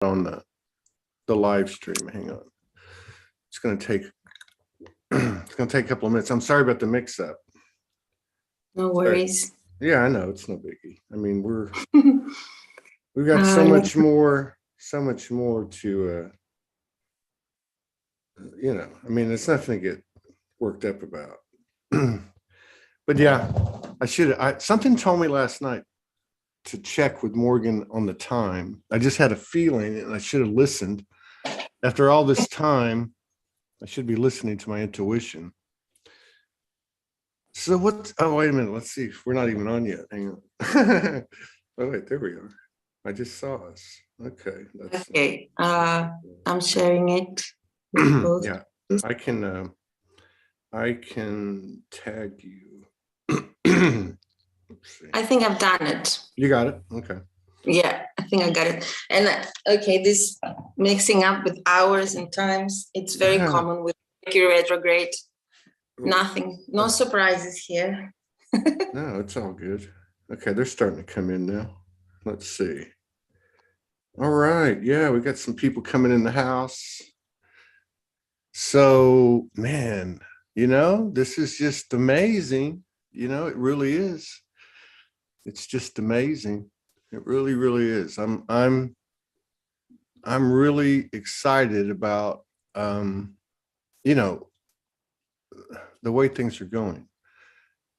on the live stream. Hang on. It's going to take a couple of minutes. I'm sorry about the mix up. No worries. Yeah, I know, it's no biggie. I mean, we've got so much more to I mean, it's nothing to get worked up about. But yeah, something told me last night to check with Morgan on the time. I just had a feeling, and I should have listened. After all this time, I should be listening to my intuition. So oh, wait a minute. Let's see. We're not even on yet. Hang on. Oh, wait, there we are. I just saw us. Okay. Okay. I'm sharing it with both. Yeah, I can tag you. Let's see. I think I've done it. You got it? Okay. Yeah, I think I got it. And okay, this mixing up with hours and times, it's very common with Mercury retrograde. Nothing, no surprises here. No, it's all good. Okay, they're starting to come in now. Let's see. All right, yeah, we got some people coming in the house. So, man, this is just amazing. It really is. It's just amazing. It really, really is. I'm really excited about the way things are going.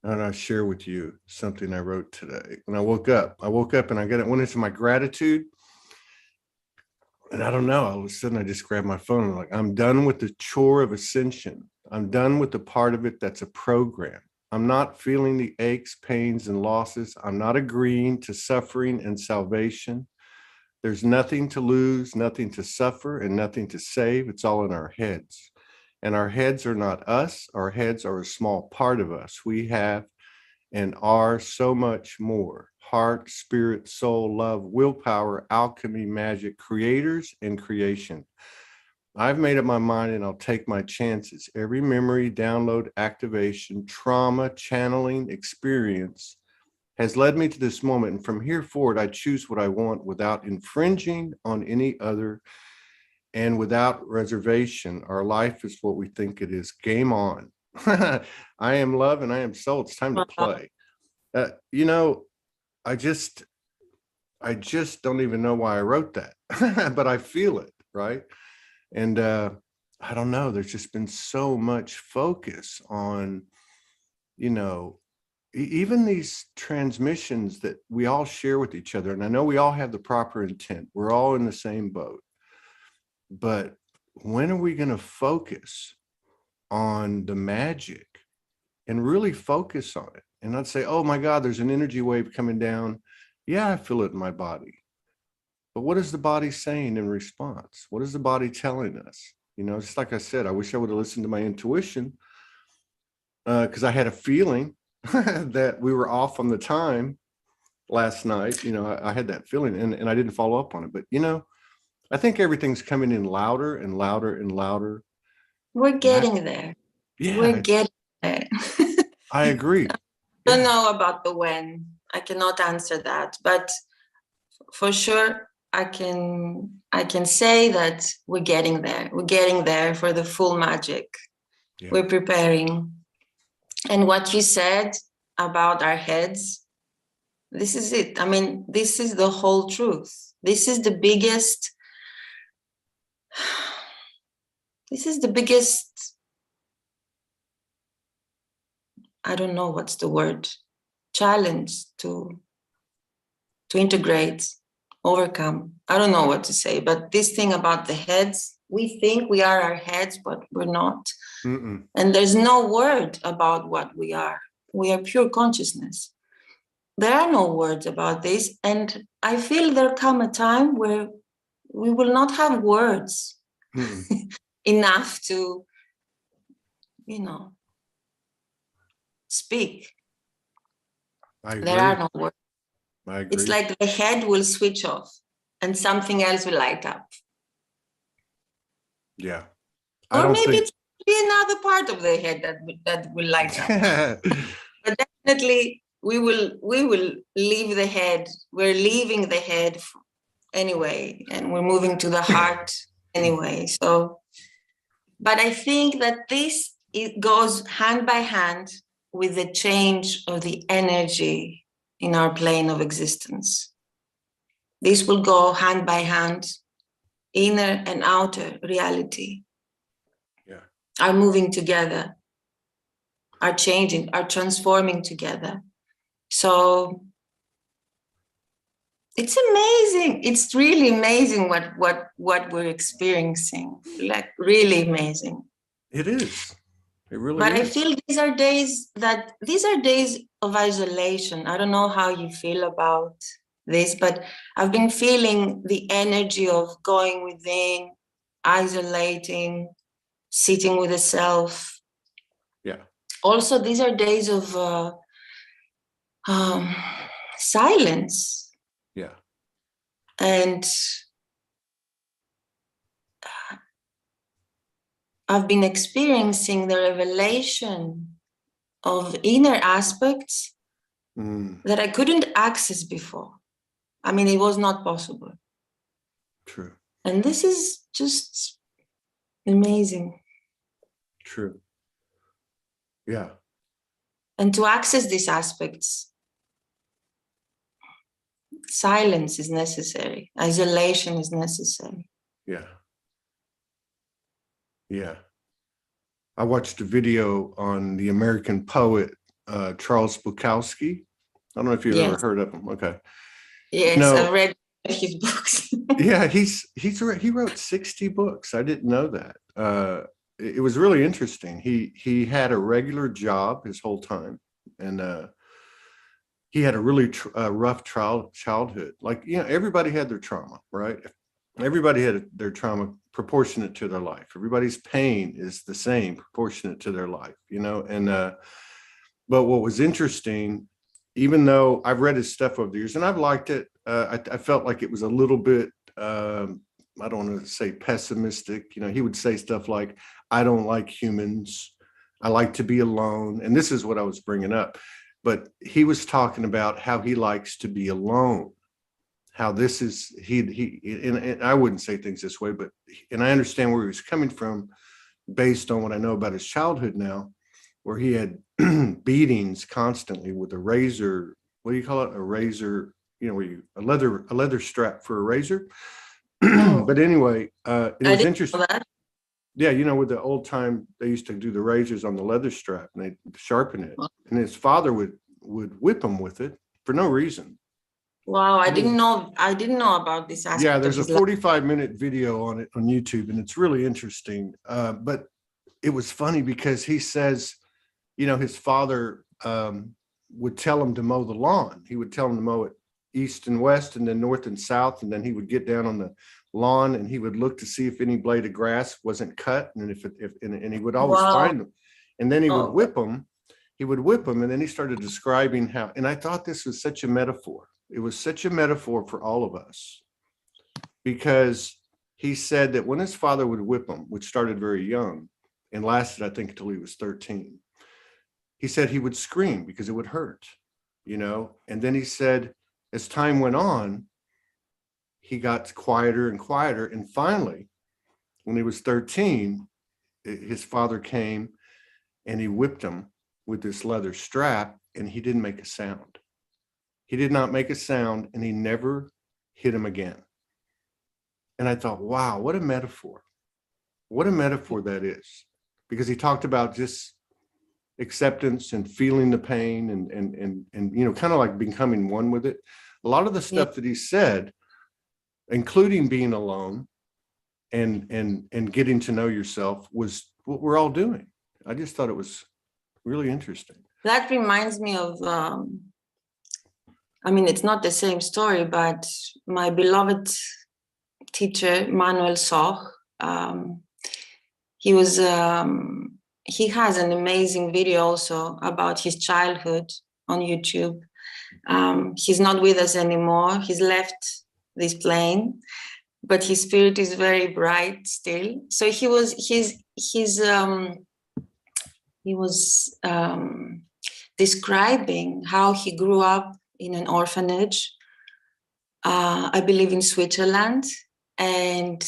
And I'll share with you something I wrote today. When I woke up and I went into my gratitude. And I don't know, all of a sudden I just grabbed my phone and I'm done with the chore of ascension. I'm done with the part of it that's a program. I'm not feeling the aches, pains, and losses. I'm not agreeing to suffering and salvation. There's nothing to lose, nothing to suffer, and nothing to save. It's all in our heads. And our heads are not us. Our heads are a small part of us. We have and are so much more. Heart, spirit, soul, love, willpower, alchemy, magic, creators, and creation. I've made up my mind and I'll take my chances. Every memory, download, activation, trauma, channeling, experience has led me to this moment. And from here forward, I choose what I want without infringing on any other and without reservation. Our life is what we think it is. Game on. I am love and I am soul. It's time to play. I just don't even know why I wrote that, but I feel it, right? And I don't know, there's just been so much focus on, even these transmissions that we all share with each other. And I know we all have the proper intent. We're all in the same boat. But when are we going to focus on the magic and really focus on it? And I'd say, oh my God, there's an energy wave coming down. Yeah, I feel it in my body. But what is the body saying in response? What is the body telling us? Just like I said, I wish I would have listened to my intuition because I had a feeling that we were off on the time last night. I had that feeling and I didn't follow up on it. But, I think everything's coming in louder and louder and louder. We're getting there. Yeah, we're getting there. I agree. I don't know about the when. I cannot answer that, but for sure I can say that we're getting there. We're getting there for the full magic. Yeah. We're preparing. And what you said about our heads, this is it. I mean, this is the whole truth. This is the biggest I don't know what's the word, challenge to integrate, overcome. I don't know what to say, but this thing about the heads, we think we are our heads, but we're not. Mm-mm. And there's no word about what we are. We are pure consciousness. There are no words about this. And I feel there'll come a time where we will not have words enough to, speak. I agree. There are no words. I agree. It's like the head will switch off and something else will light up. Yeah. Or maybe it's another part of the head that will light up. But definitely we will leave the head. We're leaving the head anyway, and we're moving to the heart anyway. So, but I think that this, it goes hand by hand with the change of the energy in our plane of existence. This will go hand by hand, inner and outer reality are moving together, are changing, are transforming together. So it's amazing. It's really amazing what we're experiencing. Like really amazing. It is. It really but is. I feel these are days of isolation. I don't know how you feel about this, but I've been feeling the energy of going within, isolating, sitting with the self. Yeah. Also, these are days of silence. Yeah. And I've been experiencing the revelation of inner aspects that I couldn't access before. I mean, it was not possible. True. And this is just amazing. True. Yeah. And to access these aspects, silence is necessary. Isolation is necessary. Yeah. Yeah. I watched a video on the American poet, Charles Bukowski. I don't know if you've ever heard of him. Okay. Yes, I've read his books. Yeah, he wrote 60 books. I didn't know that. It was really interesting. He had a regular job his whole time, and he had a really rough childhood. Like, you know, everybody had their trauma, right? Everybody had their trauma proportionate to their life. Everybody's pain is the same, proportionate to their life, you know? And, but what was interesting, even though I've read his stuff over the years and I've liked it, I felt like it was a little bit, I don't want to say pessimistic. You know, he would say stuff like, I don't like humans. I like to be alone. And this is what I was bringing up. But he was talking about how he likes to be alone. How this is, and I wouldn't say things this way, but, and I understand where he was coming from based on what I know about his childhood now, where he had beatings constantly with a razor. What do you call it? A razor, you know, where you, a leather strap for a razor. But anyway, it was interesting. Yeah, you know, with the old time, they used to do the razors on the leather strap and they sharpen it. And his father would whip him with it for no reason. Wow, I didn't know about this aspect. Yeah, there's a 45-minute video on it on YouTube, and it's really interesting. But it was funny because he says, you know, his father would tell him to mow the lawn. He would tell him to mow it east and west, and then north and south, and then he would get down on the lawn and he would look to see if any blade of grass wasn't cut, and and he would always find them, and then he would whip them. He would whip them, and then he started describing how. And I thought this was such a metaphor. It was such a metaphor for all of us, because he said that when his father would whip him, which started very young and lasted, I think, until he was 13, he said he would scream because it would hurt, you know. And then he said, as time went on, he got quieter and quieter. And finally, when he was 13, his father came and he whipped him with this leather strap, and he didn't make a sound. He did not make a sound, and he never hit him again. And I thought, wow, what a metaphor. What a metaphor that is. Because he talked about just acceptance and feeling the pain and you know, kind of like becoming one with it. A lot of the stuff that he said, including being alone and getting to know yourself, was what we're all doing. I just thought it was really interesting. That reminds me of I mean, it's not the same story, but my beloved teacher, Manuel, he has an amazing video also about his childhood on YouTube. He's not with us anymore. He's left this plane, but his spirit is very bright still. So he was describing how he grew up in an orphanage, I believe in Switzerland, and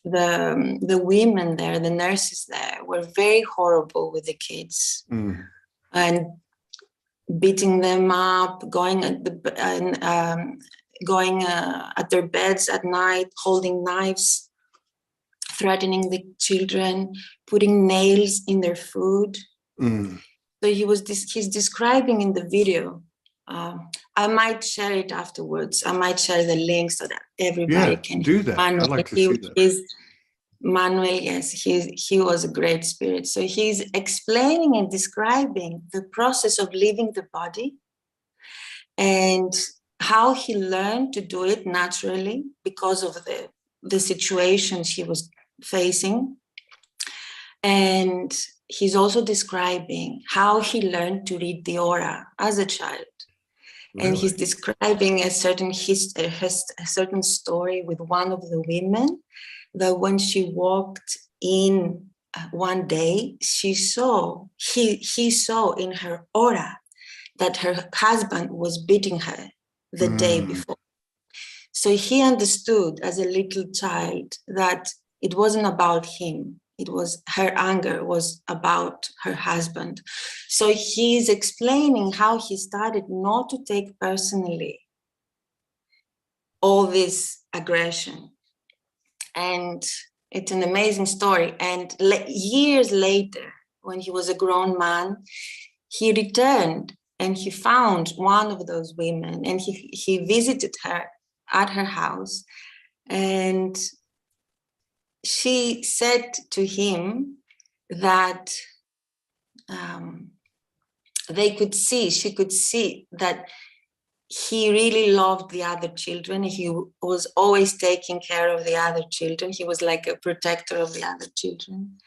the women there, the nurses there, were very horrible with the kids, and beating them up, going at their beds at night, holding knives, threatening the children, putting nails in their food. So he's describing in the video. I might share it afterwards. I might share the link so that everybody can do that. I'd like to see that. Manuel, yes, he was a great spirit. So he's explaining and describing the process of leaving the body and how he learned to do it naturally because of the situations he was facing. And he's also describing how he learned to read the aura as a child. Really? And he's describing a certain story with one of the women, that when she walked in one day, he saw in her aura that her husband was beating her the day before. So he understood as a little child that it wasn't about him. It was her anger was about her husband. So he's explaining how he started not to take personally all this aggression. And it's an amazing story. And years later, when he was a grown man, he returned and he found one of those women, and he visited her at her house. And she said to him that she could see that he really loved the other children. He was always taking care of the other children. He was like a protector of the other children.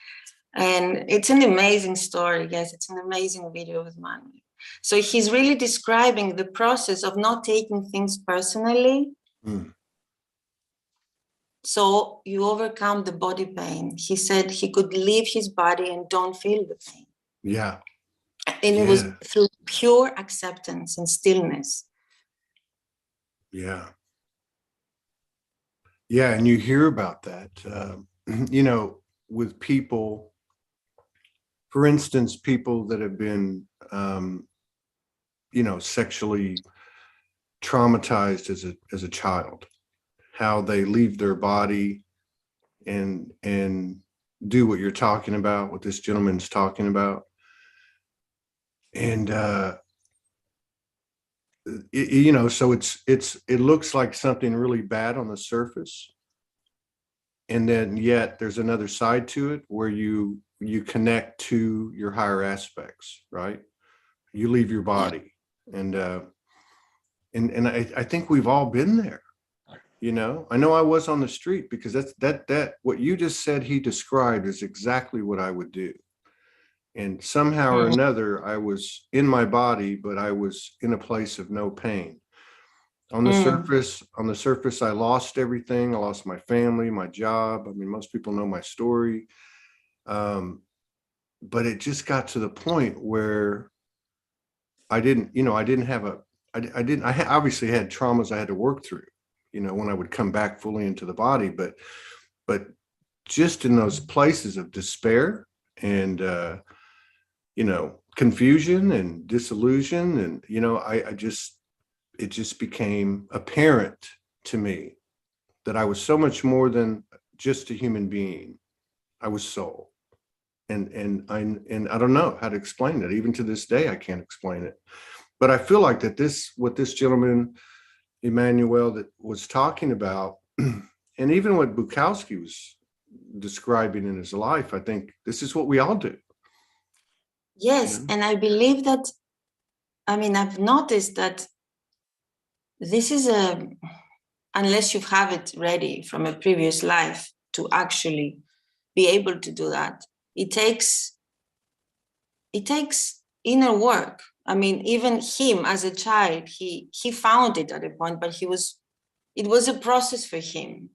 And it's an amazing story. Yes, it's an amazing video with Manuel. So he's really describing the process of not taking things personally. So you overcome the body pain. He said he could leave his body and don't feel the pain. Yeah. And it was through pure acceptance and stillness. Yeah. Yeah. And you hear about that, with people, for instance, people that have been, sexually traumatized as a child, how they leave their body and do what you're talking about, what this gentleman's talking about. And, so it looks like something really bad on the surface. And then yet there's another side to it where you connect to your higher aspects, right? You leave your body. And I think we've all been there. I know I was on the street, because that what you just said he described is exactly what I would do. And somehow or another, I was in my body, but I was in a place of no pain. On the surface, I lost everything. I lost my family, my job. I mean, most people know my story. But it just got to the point where I obviously had traumas I had to work through, when I would come back fully into the body, but just in those places of despair and, confusion and disillusion. And, it just became apparent to me that I was so much more than just a human being. I was soul. And I don't know how to explain it. Even to this day, I can't explain it. But I feel like what this gentleman, Emmanuel, that was talking about, and even what Bukowski was describing in his life, I think this is what we all do. Yes, and I believe that, I've noticed that this is unless you have it ready from a previous life to actually be able to do that, it takes inner work. Even him as a child, he found it at a point, but it was a process for him.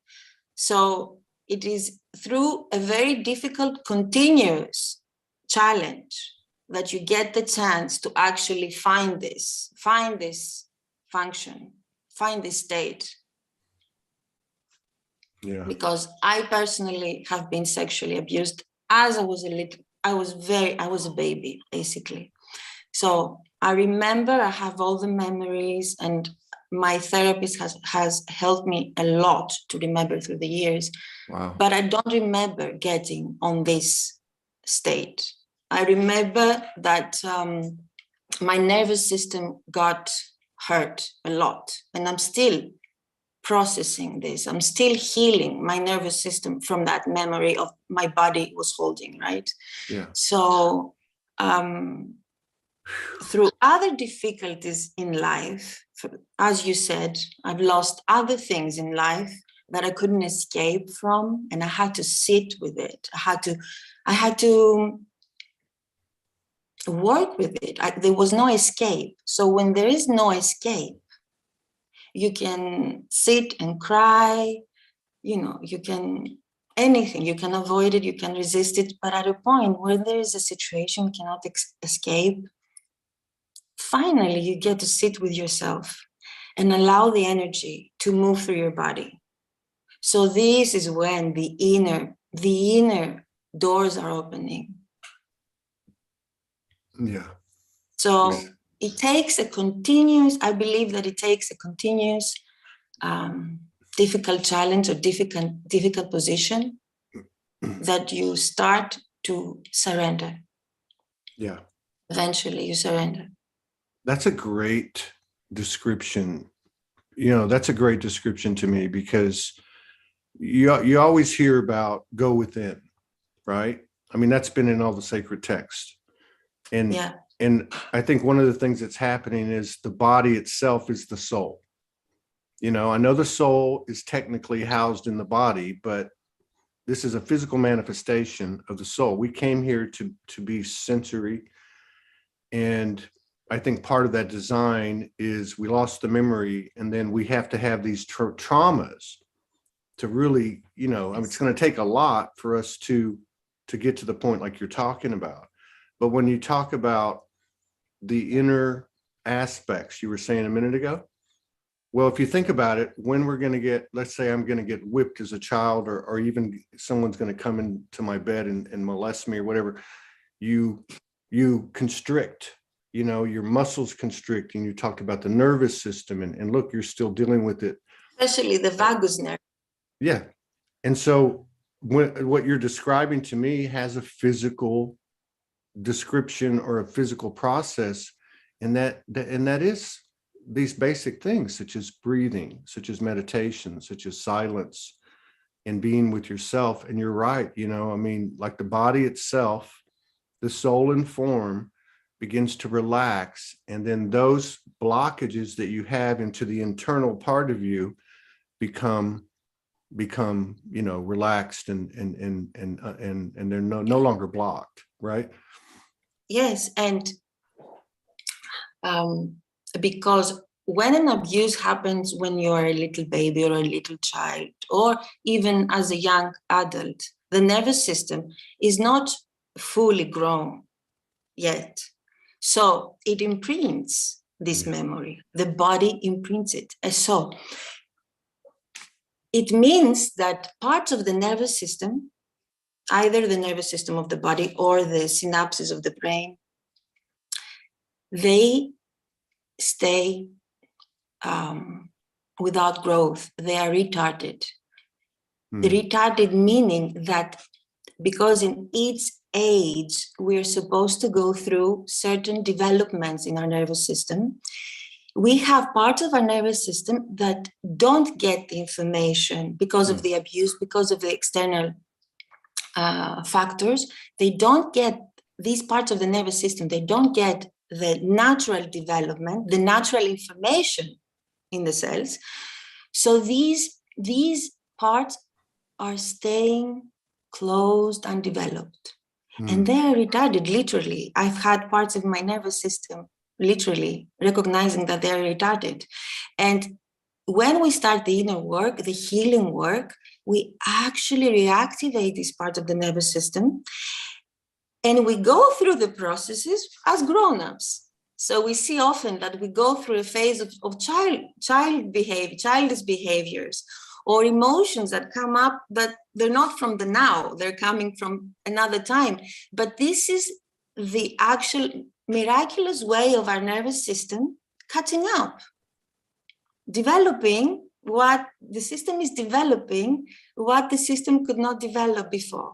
So it is through a very difficult, continuous challenge that you get the chance to actually find this function. find this state. Yeah. Because I personally have been sexually abused as I was I was a baby, basically. So I remember, I have all the memories, and my therapist has helped me a lot to remember through the years. Wow. But I don't remember getting on this state. I remember that my nervous system got hurt a lot, and I'm still processing this. I'm still healing my nervous system from that memory of my body was holding, right? Yeah. So through other difficulties in life, as you said, I've lost other things in life that I couldn't escape from, and I had to sit with it. I had to work with it. There was no escape. So when there is no escape, you can sit and cry, you can anything, you can avoid it, you can resist it, but at a point where there is a situation you cannot escape, finally you get to sit with yourself and allow the energy to move through your body. So this is when the inner doors are opening. Yeah. So it takes a continuous, I believe that it takes a continuous difficult challenge or difficult position that you start to surrender. Yeah. Eventually you surrender. That's a great description. That's a great description to me, because you always hear about go within, right? I mean, that's been in all the sacred texts. And Yeah. And I think one of the things that's happening is the body itself is the soul. I know the soul is technically housed in the body, but this is a physical manifestation of the soul. We came here to be sensory. And I think part of that design is we lost the memory, and then we have to have these traumas to really, it's going to take a lot for us to get to the point like you're talking about. But when you talk about the inner aspects you were saying a minute ago, well, if you think about it, when we're going to get, let's say I'm going to get whipped as a child, or even someone's going to come into my bed and molest me or whatever, you constrict, your muscles constrict, and you talked about the nervous system, and look, you're still dealing with it. Especially the vagus nerve. Yeah. And so what you're describing to me has a physical description or a physical process, and that is these basic things, such as breathing, such as meditation, such as silence, and being with yourself. And you're right, like the body itself, the soul and form begins to relax, and then those blockages that you have into the internal part of you become relaxed, and they're no longer blocked, right? Yes, and because when an abuse happens when you're a little baby or a little child, or even as a young adult, the nervous system is not fully grown yet. So it imprints this memory. The body imprints it. And so it means that parts of the nervous system, either the nervous system of the body or the synapses of the brain, they stay without growth. They are retarded. The retarded meaning that because in each age, we're supposed to go through certain developments in our nervous system, we have parts of our nervous system that don't get the information because of the abuse, because of the external factors. They don't get these parts of the nervous system. They don't get the natural development, the natural information in the cells. So these parts are staying closed, undeveloped. And they are retarded, literally. I've had parts of my nervous system literally recognizing that they're retarded. And when we start the inner work, the healing work, we actually reactivate this part of the nervous system. And we go through the processes as grown-ups. So we see often that we go through a phase of childish behaviors, or emotions that come up, but they're not from the now, they're coming from another time. But this is the actual miraculous way of our nervous system catching up, developing what the system is developing, what the system could not develop before.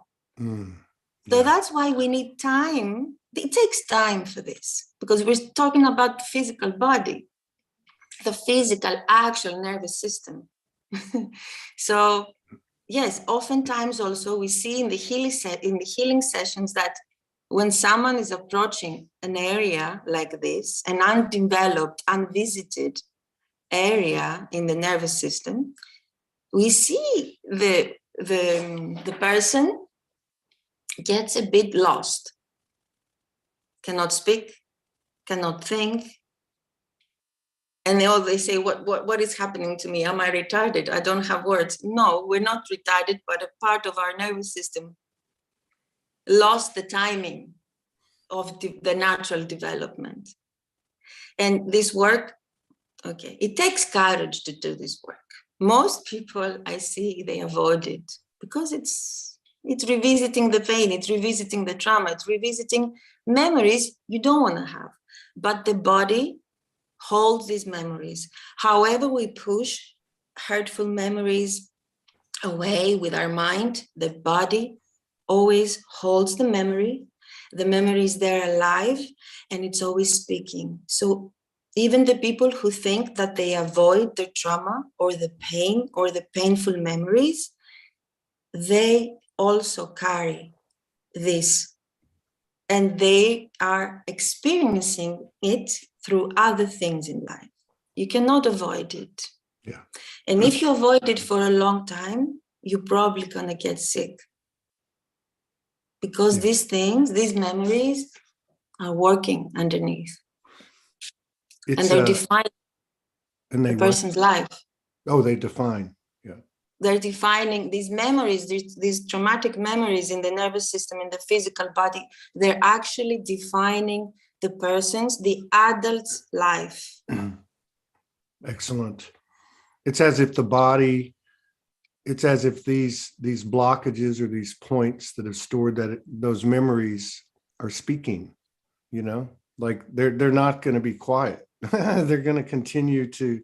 So that's why we need time. It takes time for this, because we're talking about the physical body, the physical actual nervous system. So yes, oftentimes also we see in the healing sessions that when someone is approaching an area like this, an undeveloped, unvisited area in the nervous system, we see the person gets a bit lost, cannot speak, cannot think. And they say, what is happening to me? Am I retarded? I don't have words. No, we're not retarded, but a part of our nervous system lost the timing of the natural development. And this work, okay, it takes courage to do this work. Most people I see, they avoid it because it's revisiting the pain, it's revisiting the trauma, it's revisiting memories you don't want to have. But the body holds these memories. However we push hurtful memories away with our mind, the body always holds the memory. The memory is there alive, and it's always speaking. So even the people who think that they avoid the trauma or the pain or the painful memories, they also carry this, and they are experiencing it through other things in life. You cannot avoid it. Yeah. And if you avoid it for a long time, you're probably gonna get sick. Because these things, these memories are working underneath. And they're defining a person's life. Oh, they define, yeah. They're defining these memories, these traumatic memories in the nervous system, in the physical body. They're actually defining the person's, the adult's life. Excellent. It's as if the body, it's as if these blockages or these points that have stored those memories are speaking, you know, like they're not going to be quiet. They're going to continue to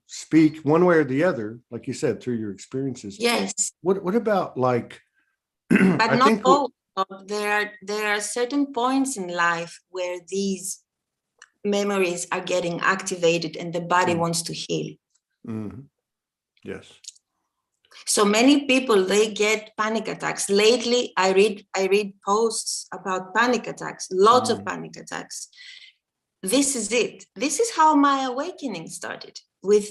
speak one way or the other, like you said, through your experiences. Yes. What about like, but I not think all. There are certain points in life where these memories are getting activated and the body wants to heal. Mm-hmm. Yes. So many people, they get panic attacks. Lately, I read posts about panic attacks, lots of panic attacks. This is it. This is how my awakening started, with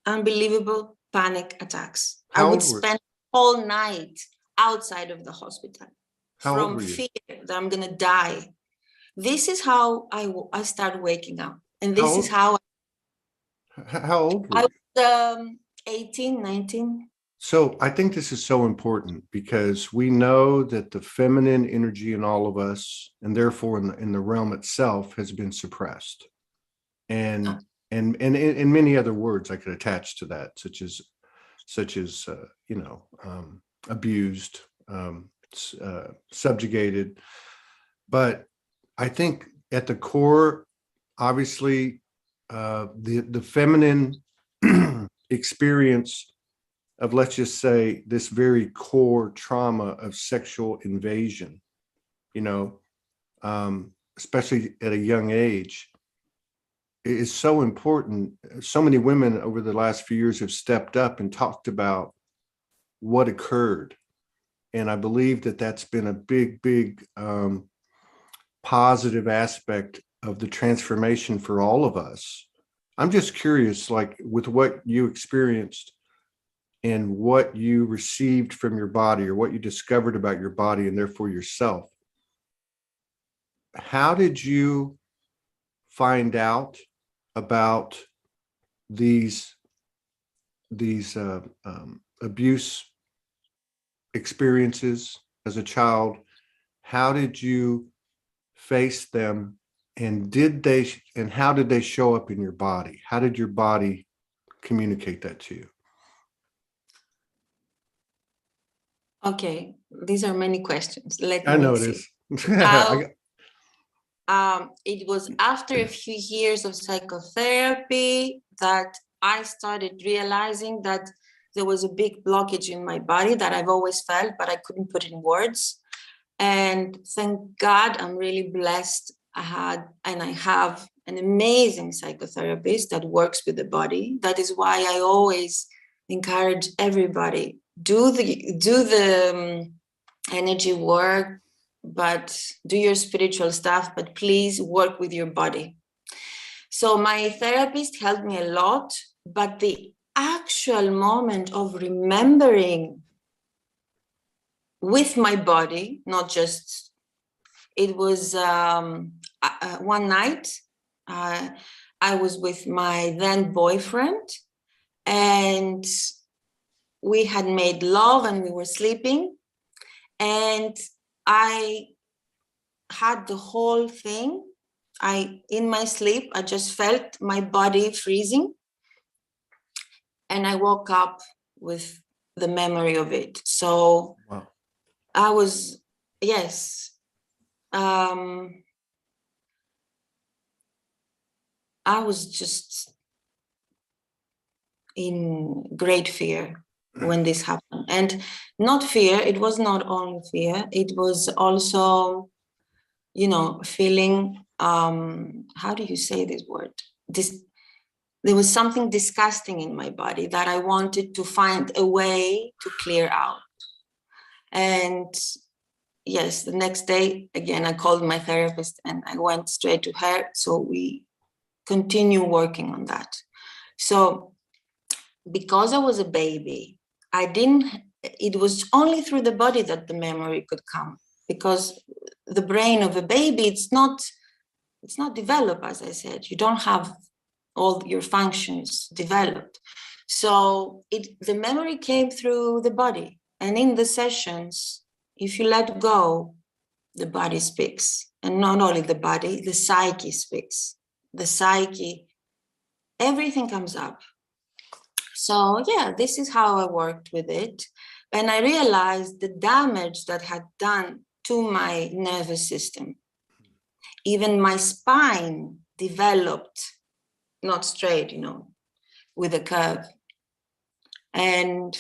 unbelievable panic attacks. I would spend all night outside of the hospital from fear that I'm going to die. This is how I started waking up. And this is how. How old were you? I was 18, 19. So I think this is so important because we know that the feminine energy in all of us, and therefore in the realm itself, has been suppressed. And many other words I could attach to that, such as abused, subjugated. But I think at the core, obviously, the feminine experience of, let's just say, this very core trauma of sexual invasion, especially at a young age, is so important. So many women over the last few years have stepped up and talked about what occurred. And I believe that that's been a big positive aspect of the transformation for all of us. I'm just curious, like with what you experienced and what you received from your body, or what you discovered about your body and therefore yourself. How did you find out about these abuse experiences as a child? How did you face them And how did they show up in your body? How did your body communicate that to you? Okay, these are many questions. Let I me know it see. is. How, it was after a few years of psychotherapy that I started realizing that there was a big blockage in my body that I've always felt, but I couldn't put in words. And thank God, I'm really blessed. I have an amazing psychotherapist that works with the body. That is why I always encourage everybody, do the energy work, but do your spiritual stuff, but please work with your body. So my therapist helped me a lot, but the actual moment of remembering with my body, not just, it was one night, I was with my then boyfriend, and we had made love and we were sleeping, and I had the whole thing. In my sleep, I just felt my body freezing, and I woke up with the memory of it. So Wow. I was, yes. I was just in great fear when this happened. And not fear, it was not only fear, it was also, feeling, how do you say this word? There was something disgusting in my body that I wanted to find a way to clear out. And yes, the next day, again, I called my therapist and I went straight to her. So we continue working on that. So because I was a baby, it was only through the body that the memory could come, because the brain of a baby, it's not developed, as I said. You don't have all your functions developed. So the memory came through the body. And in the sessions, if you let go, the body speaks. And not only the body, the psyche speaks. The psyche, everything comes up. So yeah, this is how I worked with it. And I realized the damage that had done to my nervous system. Even my spine developed not straight, with a curve. And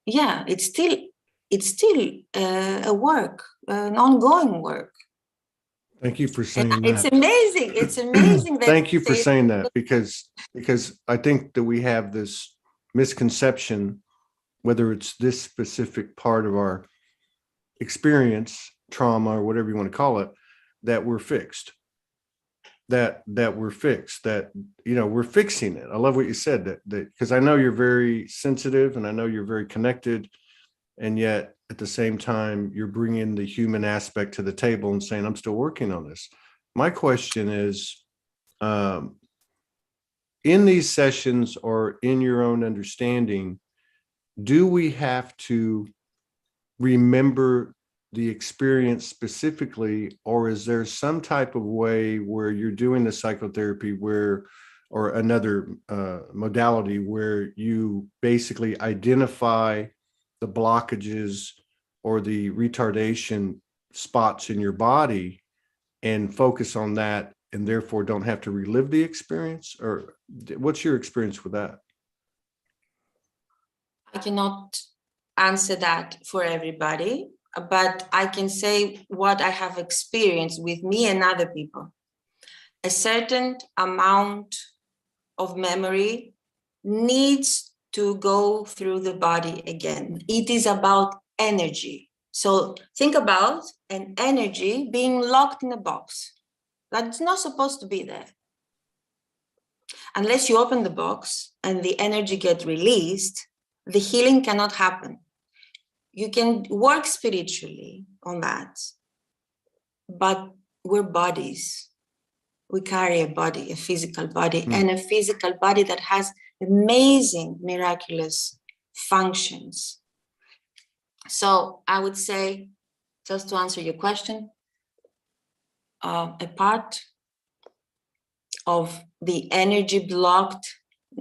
yeah, it's still a work, an ongoing work. Thank you for And saying that. it's amazing. It's amazing that Thank you for saying that, because I think that we have this misconception, whether it's this specific part of our experience, trauma, or whatever you want to call it, that we're fixed. That we're fixed, that we're fixing it. I love what you said, that because I know you're very sensitive and I know you're very connected, and yet at the same time you're bringing the human aspect to the table and saying, I'm still working on this. My question is, in these sessions or in your own understanding, do we have to remember the experience specifically, or is there some type of way where you're doing the psychotherapy or another modality where you basically identify the blockages or the retardation spots in your body and focus on that, and therefore don't have to relive the experience? Or what's your experience with that? I cannot answer that for everybody, but I can say what I have experienced with me and other people. A certain amount of memory needs to go through the body again. It is about energy. So think about an energy being locked in a box that's not supposed to be there. Unless you open the box and the energy gets released, the healing cannot happen. You can work spiritually on that, but we're bodies. We carry a body, a physical body, and a physical body that has amazing, miraculous functions. So I would say, just to answer your question, a part of the energy blocked,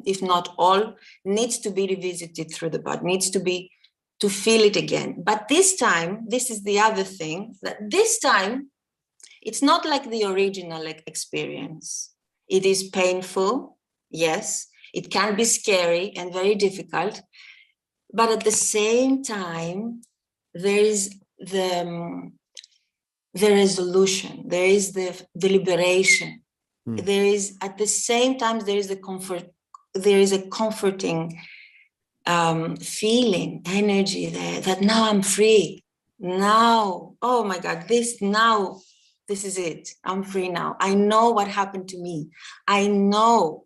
if not all, needs to be revisited through the body, needs to feel it again. But this time, this is the other thing, that this time, it's not like the original experience. It is painful, yes. It can be scary and very difficult. But at the same time, there is the resolution, there is the liberation. There is, at the same time, there is a comforting feeling, energy there, that now I'm free. Now, oh my God, this is it. I'm free now. I know what happened to me. I know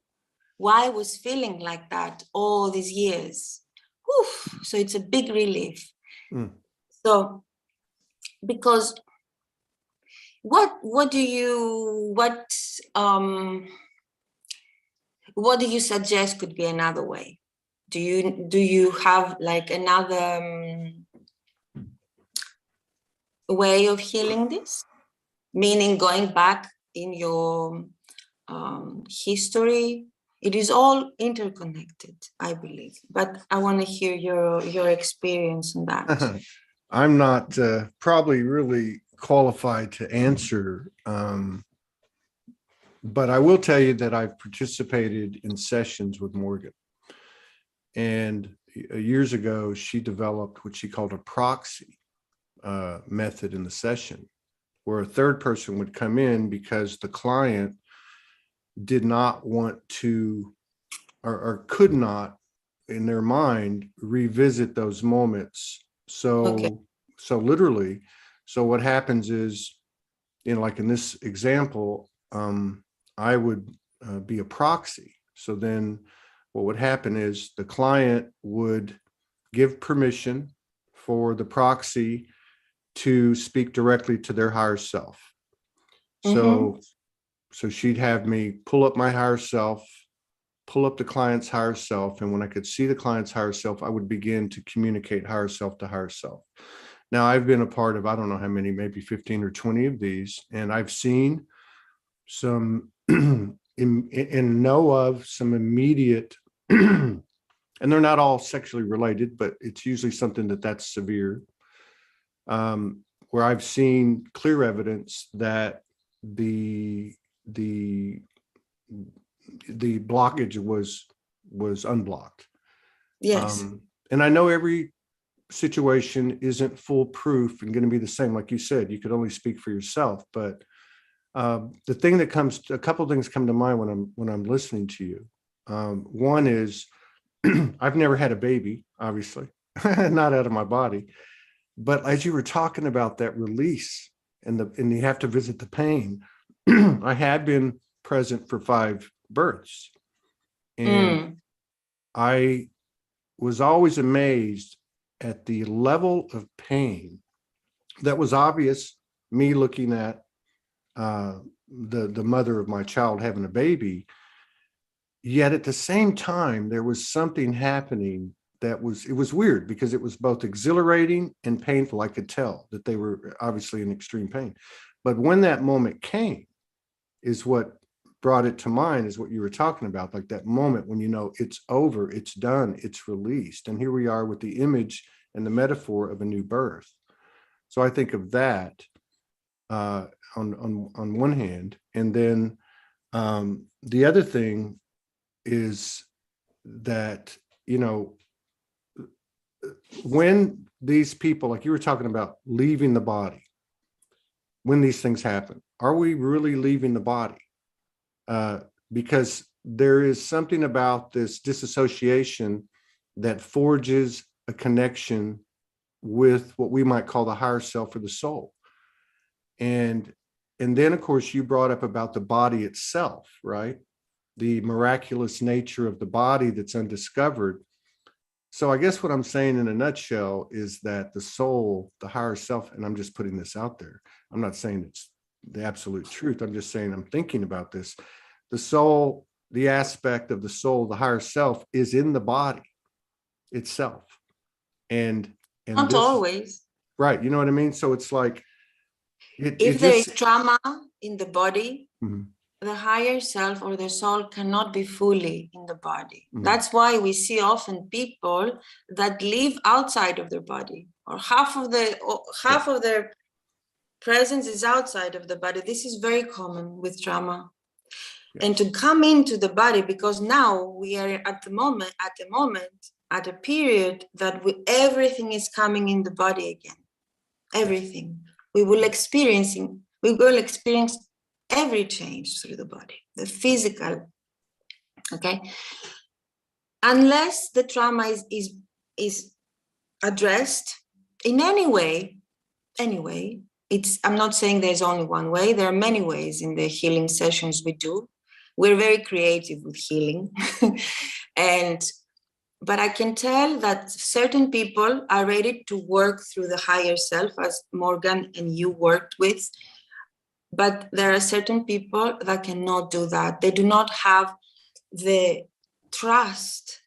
why I was feeling like that all these years. Whew. So it's a big relief. So, because what do you suggest could be another way? Do you have like another way of healing this? Meaning going back in your history. It is all interconnected, I believe. But I want to hear your experience on that. I'm not probably really qualified to answer, but I will tell you that I've participated in sessions with Morgan. And years ago, she developed what she called a proxy method in the session, where a third person would come in because the client did not want to or could not, in their mind, revisit those moments. So literally, so what happens is, like in this example, I would be a proxy. So then what would happen is the client would give permission for the proxy to speak directly to their higher self. So she'd have me pull up my higher self, pull up the client's higher self. And when I could see the client's higher self, I would begin to communicate higher self to higher self. Now, I've been a part of, I don't know how many, maybe 15 or 20 of these, and I've seen some and know of some immediate, and they're not all sexually related, but it's usually something that's severe, where I've seen clear evidence that the blockage was unblocked. Yes. And I know every situation isn't foolproof and going to be the same. Like you said, you could only speak for yourself, but the thing that a couple of things come to mind when I'm listening to you. One is I've never had a baby, obviously, not out of my body, but as you were talking about that release and you have to visit the pain, I had been present for 5 births, and I was always amazed at the level of pain that was obvious, me looking at the mother of my child having a baby. Yet at the same time, there was something happening it was weird, because it was both exhilarating and painful. I could tell that they were obviously in extreme pain. But when that moment came, is what brought it to mind, is what you were talking about, like that moment when you know it's over, it's done, it's released. And here we are with the image and the metaphor of a new birth. So I think of that on one hand. And then the other thing is that, when these people, like you were talking about, leaving the body, when these things happen, are we really leaving the body? Because there is something about this disassociation that forges a connection with what we might call the higher self or the soul. And then, of course, you brought up about the body itself, right? The miraculous nature of the body that's undiscovered. So I guess what I'm saying in a nutshell is that the soul, the higher self, and I'm just putting this out there, I'm not saying it's the absolute truth, I'm just saying I'm thinking about this. The soul, the aspect of the soul, the higher self, is in the body itself. And not always. Right. You know what I mean? So it's like, if there is trauma in the body, the higher self or the soul cannot be fully in the body. Mm. That's why we see often people that live outside of their body, or half of their presence is outside of the body. This is very common with trauma. Yes. And to come into the body, because now we are at a period that everything is coming in the body again. Everything. We will experience every change through the body, the physical, okay? Unless the trauma is addressed in any way, I'm not saying there's only one way. There are many ways in the healing sessions we do. We're very creative with healing. But I can tell that certain people are ready to work through the higher self, as Morgan and you worked with. But there are certain people that cannot do that. They do not have the trust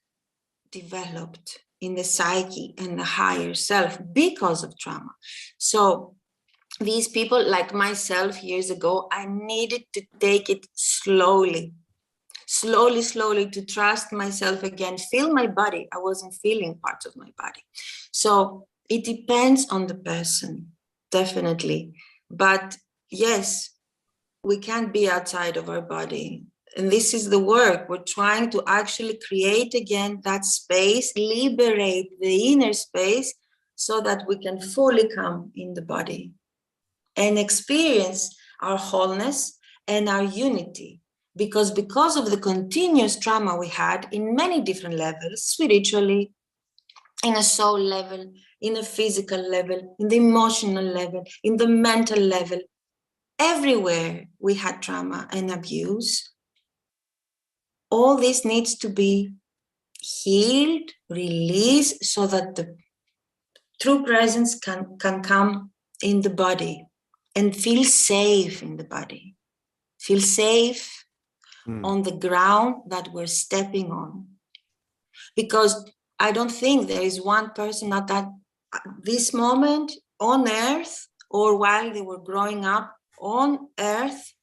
developed in the psyche and the higher self because of trauma. So these people, like myself years ago, I needed to take it slowly, to trust myself again, feel my body. I wasn't feeling parts of my body. So it depends on the person, definitely. But yes, we can't be outside of our body. And this is the work. We're trying to actually create again that space, liberate the inner space so that we can fully come in the body and experience our wholeness and our unity. Because of the continuous trauma we had in many different levels, spiritually, in a soul level, in a physical level, in the emotional level, in the mental level, everywhere we had trauma and abuse. All this needs to be healed, released, so that the true presence can come in the body and feel safe in the body. Feel safe on the ground that we're stepping on. Because I don't think there is one person at this moment on earth, or while they were growing up on earth,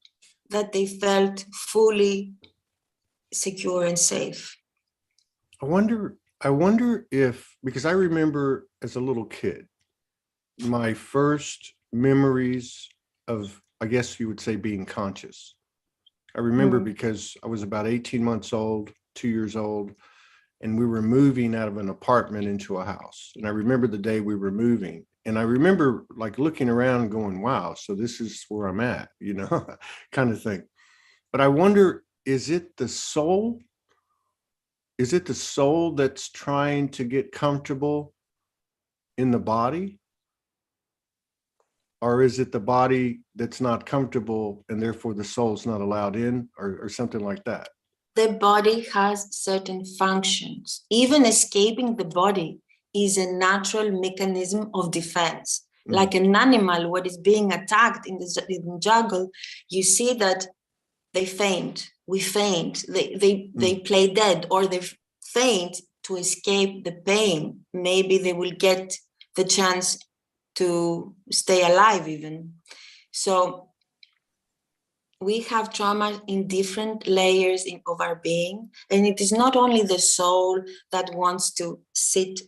that they felt fully secure and safe. I wonder if, because I remember as a little kid, my first memories of, I guess you would say, being conscious. I remember because I was about 18 months old, 2 years old, and we were moving out of an apartment into a house. And I remember the day we were moving. And I remember like looking around and going, wow, so this is where I'm at, you know, kind of thing. But I wonder, is it the soul? Is it the soul that's trying to get comfortable in the body? Or is it the body that's not comfortable and therefore the soul's not allowed in, or something like that? The body has certain functions. Even escaping the body is a natural mechanism of defense. Like an animal, what is being attacked in the jungle, you see that they faint. We faint. They play dead, or they faint to escape the pain. Maybe they will get the chance to stay alive even. So we have trauma in different layers of our being, and it is not only the soul that wants to sit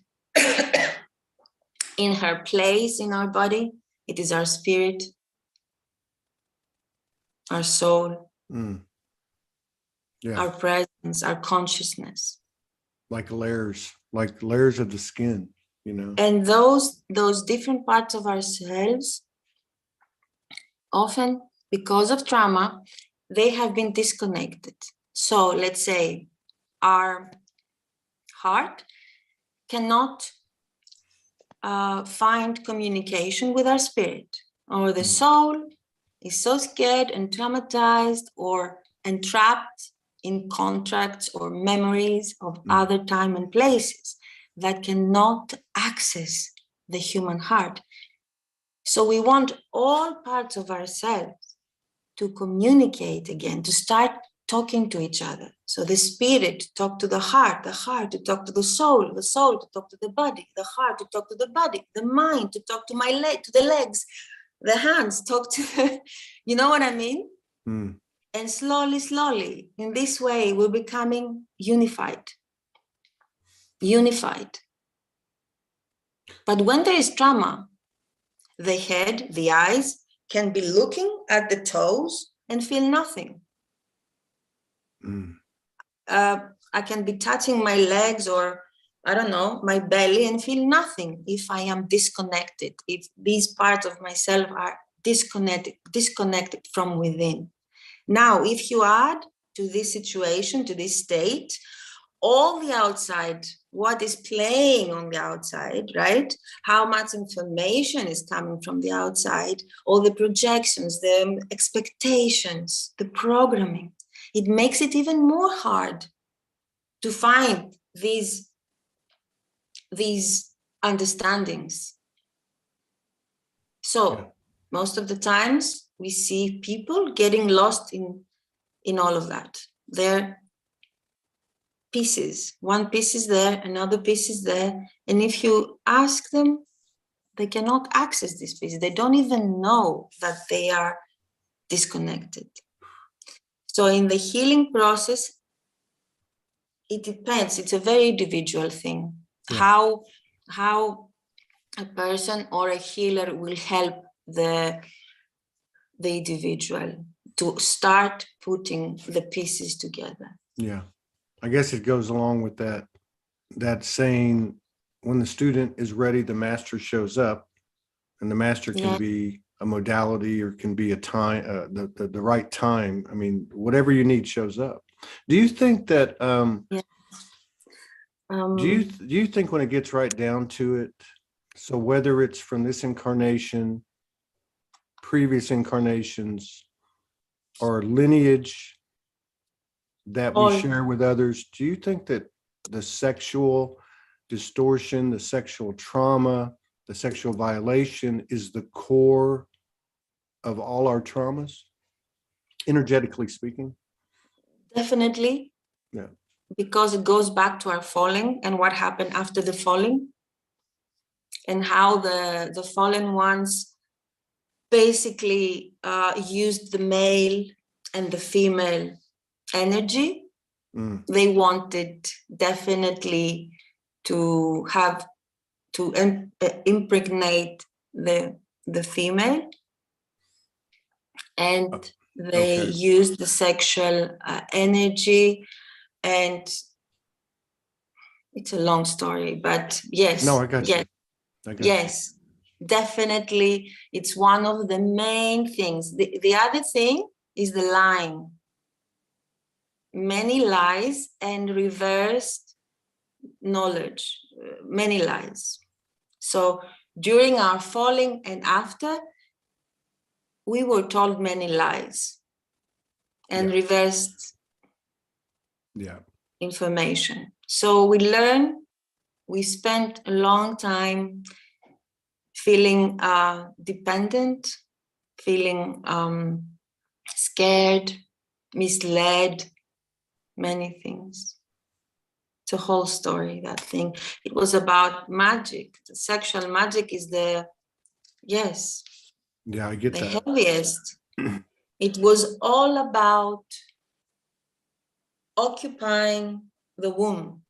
in her place in our body. It is our spirit, our soul, our presence, our consciousness. Like layers of the skin, you know. And those different parts of ourselves, often because of trauma, they have been disconnected. So let's say our heart cannot find communication with our spirit, or the soul is so scared and traumatized or entrapped in contracts or memories of other time and places that cannot access the human heart. So we want all parts of ourselves to communicate again, to start talking to each other. So the spirit to talk to the heart to talk to the soul to talk to the body, the heart to talk to the body, the mind to talk to to the legs, the hands talk to the, you know what I mean? And slowly, slowly, in this way, we're becoming unified. Unified. But when there is trauma, the head, the eyes can be looking at the toes and feel nothing. I can be touching my legs or, I don't know, my belly and feel nothing if I am disconnected, if these parts of myself are disconnected from within. Now, if you add to this situation, to this state, all the outside, what is playing on the outside, right? How much information is coming from the outside, all the projections, the expectations, the programming, it makes it even more hard to find these understandings. So most of the times we see people getting lost in all of that. They're pieces. One piece is there, another piece is there. And if you ask them, they cannot access this piece. They don't even know that they are disconnected. So in the healing process, it depends. It's a very individual thing. Yeah. How a person or a healer will help the individual to start putting the pieces together. Yeah. I guess it goes along with that saying, when the student is ready, the master shows up, and the master can be a modality or can be a time, the right time. I mean, whatever you need shows up. Do you think that, do you think when it gets right down to it, so whether it's from this incarnation, previous incarnations, or lineage that we share with others, do you think that the sexual distortion, the sexual trauma, the sexual violation is the core of all our traumas, energetically speaking? Definitely. Yeah. Because it goes back to our falling and what happened after the falling, and how the fallen ones basically used the male and the female energy. They wanted definitely to have to impregnate the female, and they used the sexual energy, and it's a long story, but yes. No, I got you. Yes, definitely. It's one of the main things. The other thing is the lying. Many lies and reversed knowledge, many lies. So during our falling and after, we were told many lies and reversed information. So we spent a long time feeling dependent, feeling scared, misled, many things. It's a whole story, that thing. It was about magic. The sexual magic is I get the heaviest. It was all about occupying the womb.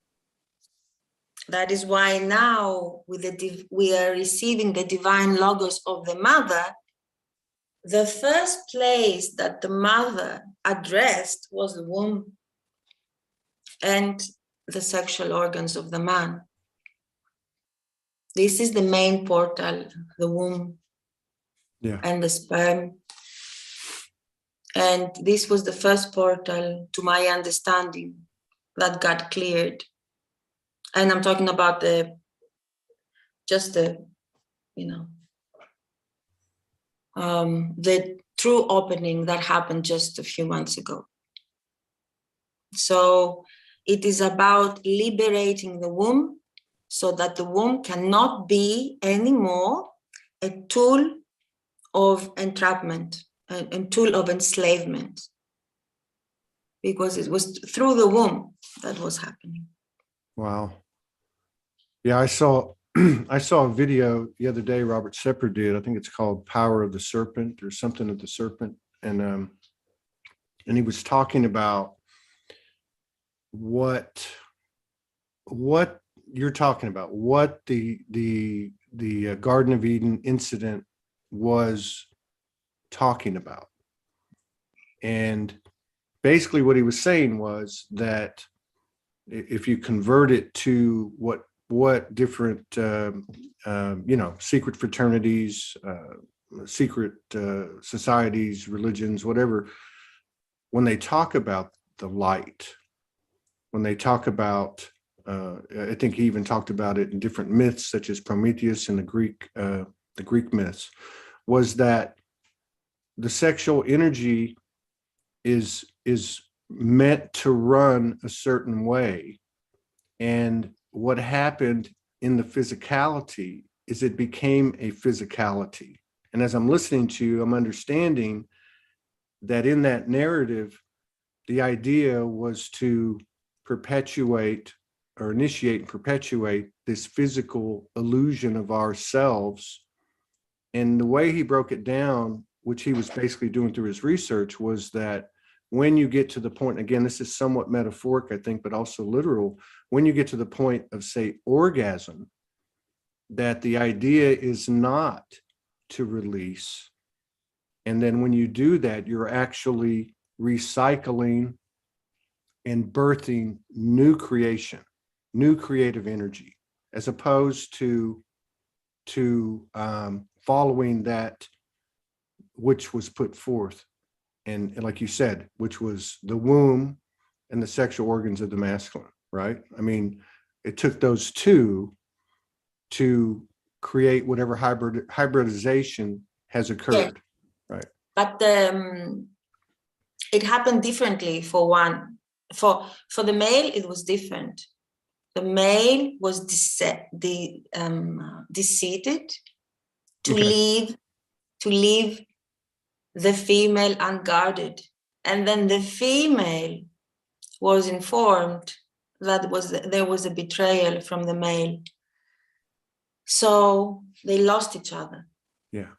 That is why now we are receiving the divine logos of the mother. The first place that the mother addressed was the womb and the sexual organs of the man. This is the main portal, the womb and the sperm. And this was the first portal, to my understanding, that got cleared. And I'm talking about the true opening that happened just a few months ago. So it is about liberating the womb so that the womb cannot be anymore a tool of entrapment, a tool of enslavement, because it was through the womb that was happening. Wow. Yeah, I saw a video the other day Robert Sepper did. I think it's called Power of the Serpent or something of the Serpent. And and he was talking about what you're talking about, what the Garden of Eden incident was talking about. And basically what he was saying was that if you convert it to what different secret fraternities, secret societies, religions, whatever, when they talk about the light, when they talk about I think he even talked about it in different myths, such as Prometheus and the Greek myths, was that the sexual energy is meant to run a certain way. And what happened in the physicality is it became a physicality. And as I'm listening to you, I'm understanding that in that narrative, the idea was to perpetuate or initiate and perpetuate this physical illusion of ourselves. And the way he broke it down, which he was basically doing through his research, was that when you get to the point, again, this is somewhat metaphoric, I think, but also literal, when you get to the point of, say, orgasm, that the idea is not to release. And then when you do that, you're actually recycling and birthing new creation, new creative energy, as opposed to following that which was put forth. And like you said, which was the womb and the sexual organs of the masculine, right? I mean, it took those two to create whatever hybridization has occurred, right? But it happened differently for one. For the male, it was different. The male was decided to leave the female unguarded, and then the female was informed that there was a betrayal from the male, so they lost each other. Yeah.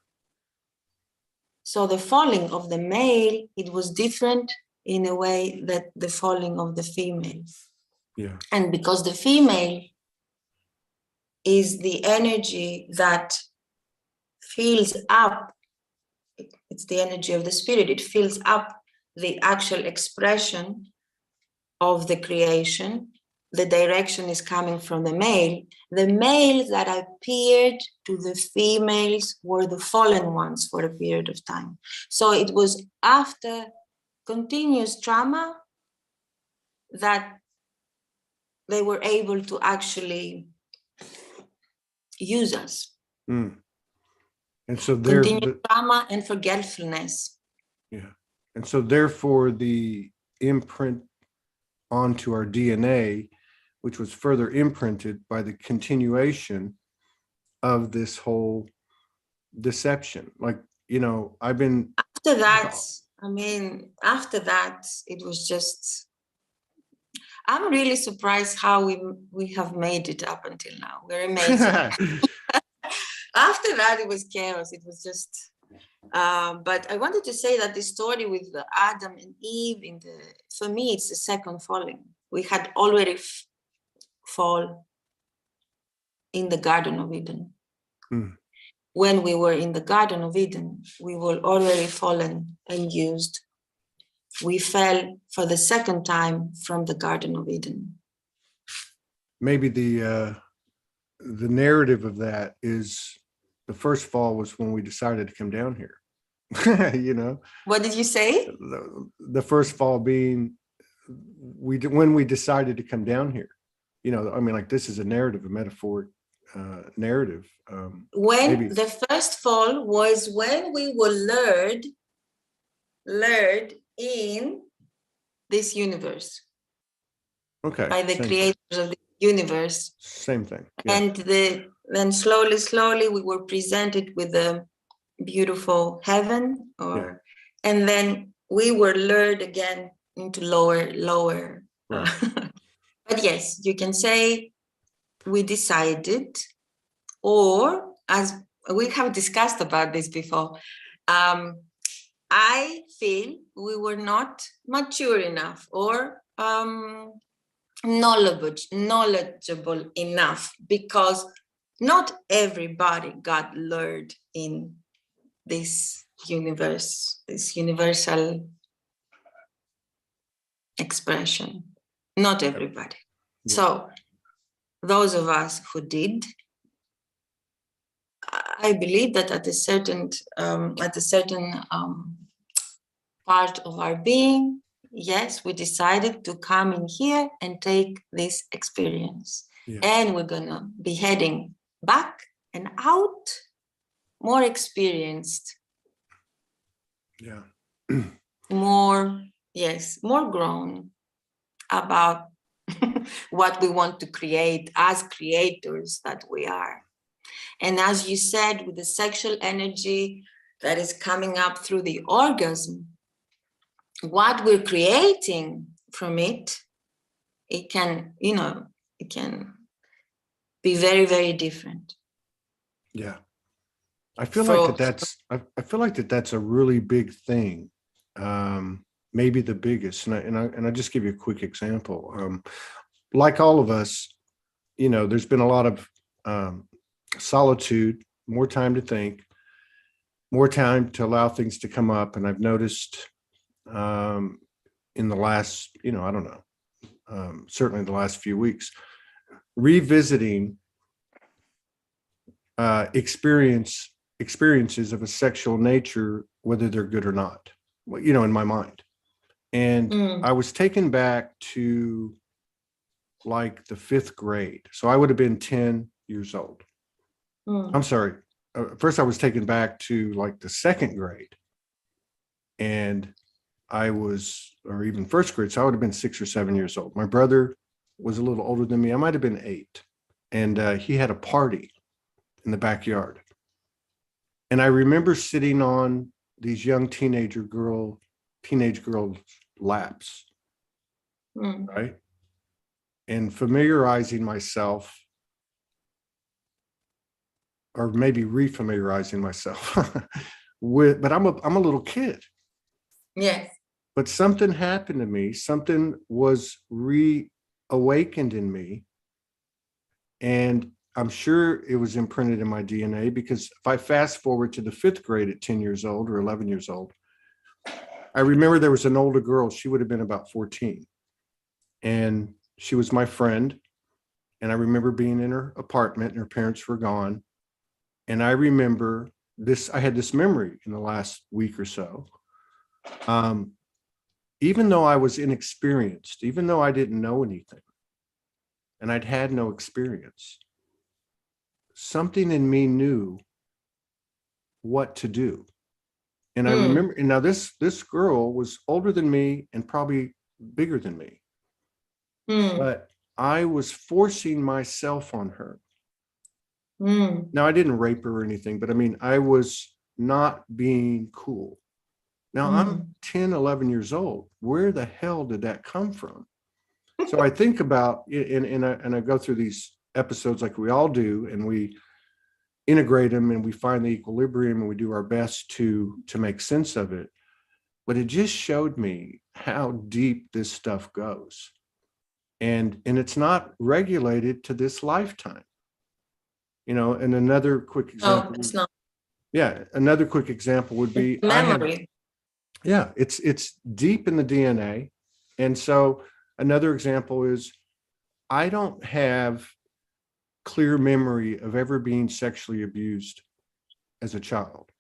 So the falling of the male, it was different in a way that the falling of the female. Yeah. And because the female is the energy that fills up, it's the energy of the spirit, it fills up the actual expression of the creation. The direction is coming from the male. The males that appeared to the females were the fallen ones for a period of time. So it was after continuous trauma that they were able to actually use us. Mm. And so continuous trauma and forgetfulness. Yeah. And so therefore the imprint onto our DNA, which was further imprinted by the continuation of this whole deception. Like, I've been... After that, it was just... I'm really surprised how we have made it up until now. We're amazing. After that, it was chaos. It was just... but I wanted to say that the story with Adam and Eve, for me, it's the second falling. We had already fall in the Garden of Eden. Mm. When we were in the Garden of Eden, we were already fallen and used. We fell for the second time from the Garden of Eden. Maybe the narrative of that is the first fall was when we decided to come down here. What did you say? The first fall being when we decided to come down here. Like this is a narrative, a metaphoric narrative. When the first fall was when we were lured in this universe. Okay. By the creators of the universe. Same thing. Yeah. And then slowly we were presented with a beautiful heaven, and then we were lured again into lower. Right. But yes, you can say we decided, or as we have discussed about this before, I feel we were not mature enough or knowledgeable enough, because not everybody got lured in this universe, this universal expression. Not everybody. Yeah. So those of us who did, I believe that at a certain part of our being, yes, we decided to come in here and take this experience. Yeah. And we're gonna be heading back and out more experienced. Yeah. More grown about what we want to create as creators that we are. And as you said, with the sexual energy that is coming up through the orgasm, what we're creating from it, it can be very, very different. Yeah. I feel like that's a really big thing. Maybe the biggest, and I just give you a quick example. Like all of us, there's been a lot of solitude, more time to think, more time to allow things to come up. And I've noticed in the last, I don't know, certainly the last few weeks, revisiting experiences of a sexual nature, whether they're good or not, in my mind. And I was taken back to like the 5th grade. So I would have been 10 years old. I'm sorry. First I was taken back to like the 2nd grade. And or even 1st grade. So I would have been 6 or 7 years old. My brother was a little older than me. I might've been 8. And he had a party in the backyard. And I remember sitting on these young teenage girls' laps, right? And familiarizing myself, or maybe refamiliarizing myself with, but I'm a little kid. Yes. But something happened to me. Something was reawakened in me. And I'm sure it was imprinted in my DNA, because if I fast forward to the 5th grade at 10 years old or 11 years old, I remember there was an older girl. She would have been about 14. And she was my friend. And I remember being in her apartment and her parents were gone. And I remember I had this memory in the last week or so. Even though I was inexperienced, even though I didn't know anything, and I'd had no experience, something in me knew what to do. And I remember, and now this girl was older than me and probably bigger than me, but I was forcing myself on her. Now, I didn't rape her or anything, but I mean, I was not being cool. Now I'm 10, 11 years old. Where the hell did that come from? So I think about, and I go through these episodes like we all do, and we integrate them and we find the equilibrium and we do our best to make sense of it. But it just showed me how deep this stuff goes. And it's not regulated to this lifetime. And another quick example. No, it's not. Yeah, another quick example would be memory. It's deep in the DNA. And so another example is, I don't have clear memory of ever being sexually abused as a child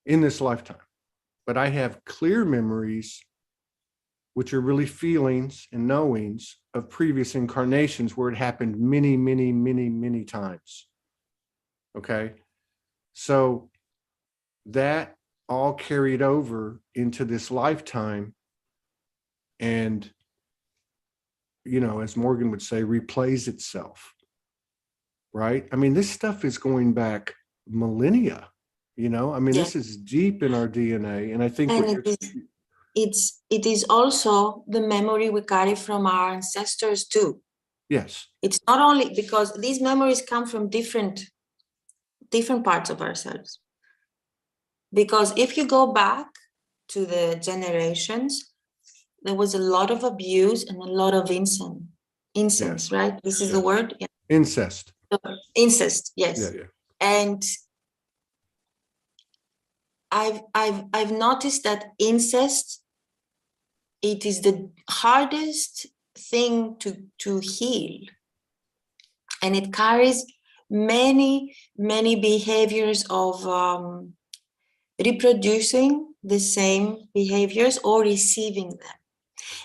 in this lifetime, but I have clear memories, which are really feelings and knowings of previous incarnations where it happened many, many, many, many times. Okay. So that all carried over into this lifetime, and, as Morgan would say, replays itself. Right? I mean, this stuff is going back millennia, This is deep in our DNA. And I think it is also the memory we carry from our ancestors too. Yes. It's not only because these memories come from different parts of ourselves. Because if you go back to the generations, there was a lot of abuse and a lot of incense, right? This is the word? Yeah. Incest. Incest, yes. Yeah. And I've noticed that incest, it is the hardest thing to heal. And it carries many behaviors of reproducing the same behaviors or receiving them.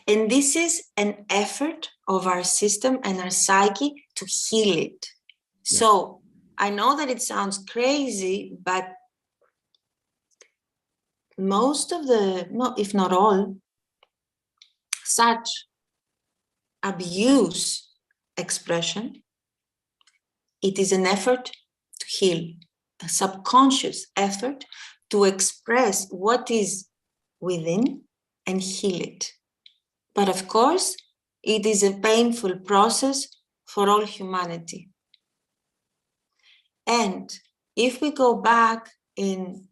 And this is an effort of our system and our psyche to heal it. Yeah. So I know that it sounds crazy, but most of the, no, if not all, such abuse expression, it is an effort to heal, a subconscious effort to express what is within and heal it. But of course, it is a painful process for all humanity. And if we go back in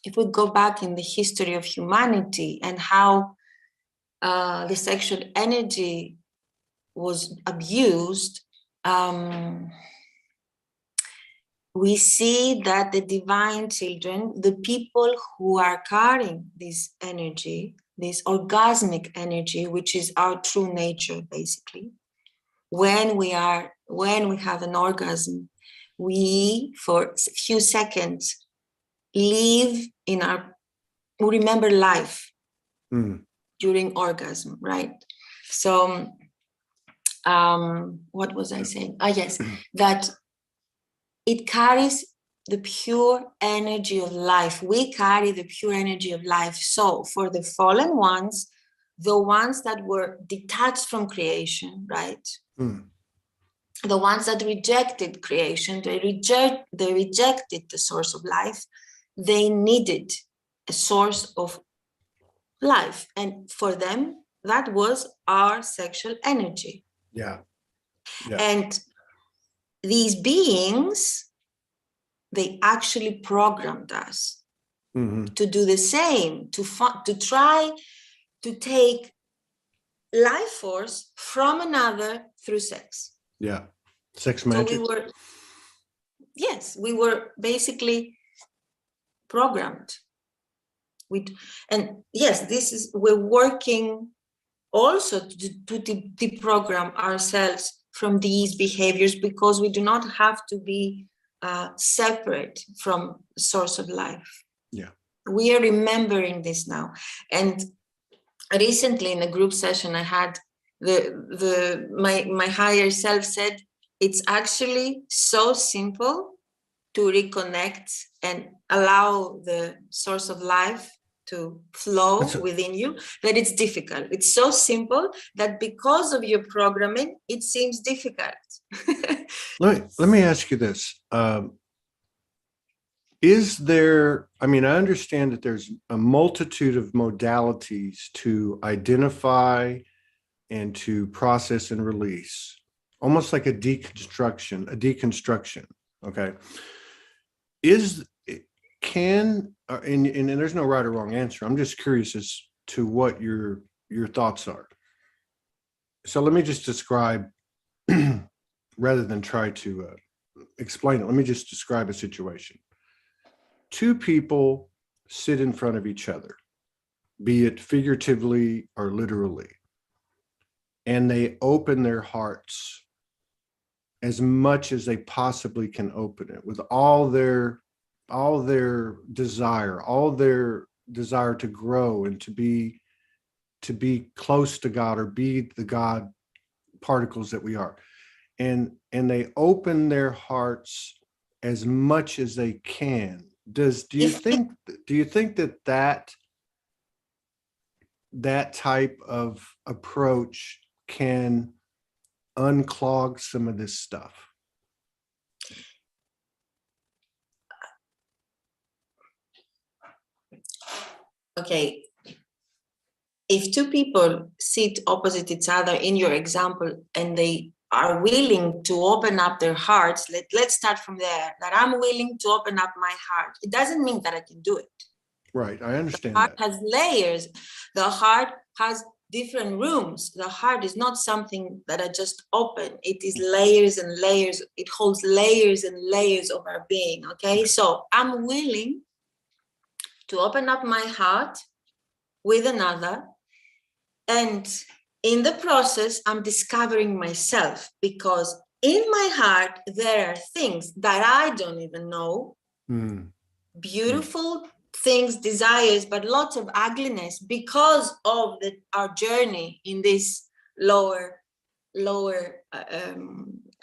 the history of humanity and how the sexual energy was abused, we see that the divine children, the people who are carrying this energy, this orgasmic energy, which is our true nature, basically, when we have an orgasm, we, for a few seconds, we remember life during orgasm, right? So, what was I saying? Yes, that it carries the pure energy of life. We carry the pure energy of life. So for the fallen ones, the ones that were detached from creation, right? The ones that rejected creation, they rejected the source of life. They needed a source of life. And for them, that was our sexual energy. Yeah. And these beings, they actually programmed us to do the same, to try to take life force from another through sex. Yeah. Sex magic. So we were basically programmed. We're working also to deprogram ourselves from these behaviors, because we do not have to be separate from the source of life. Yeah. We are remembering this now. And recently in a group session I had, my higher self said, it's actually so simple to reconnect and allow the source of life to flow within you, that it's difficult. It's so simple that because of your programming, it seems difficult. Let me ask you this. Is there, I understand that there's a multitude of modalities to identify and to process and release, almost like a deconstruction. Okay. And there's no right or wrong answer. I'm just curious as to what your thoughts are. So let me just describe, rather than try to explain it, let me just describe a situation. Two people sit in front of each other, be it figuratively or literally, and they open their hearts as much as they possibly can open it, with all their desire to grow and to be close to God, or be the God particles that we are. And they open their hearts as much as they can. Do you think that type of approach can unclog some of this stuff? Okay. If two people sit opposite each other in your example and they are willing to open up their hearts, let's start from there, that I'm willing to open up my heart. It doesn't mean that I can do it. Right. I understand The heart that. has layers. The heart has different rooms. The heart is not something that I just open. It is layers and layers. It holds layers and layers of our being. Okay. So I'm willing to open up my heart with another. And in the process, I'm discovering myself, because in my heart, there are things that I don't even know. Beautiful things, desires, but lots of ugliness because of our journey in this lower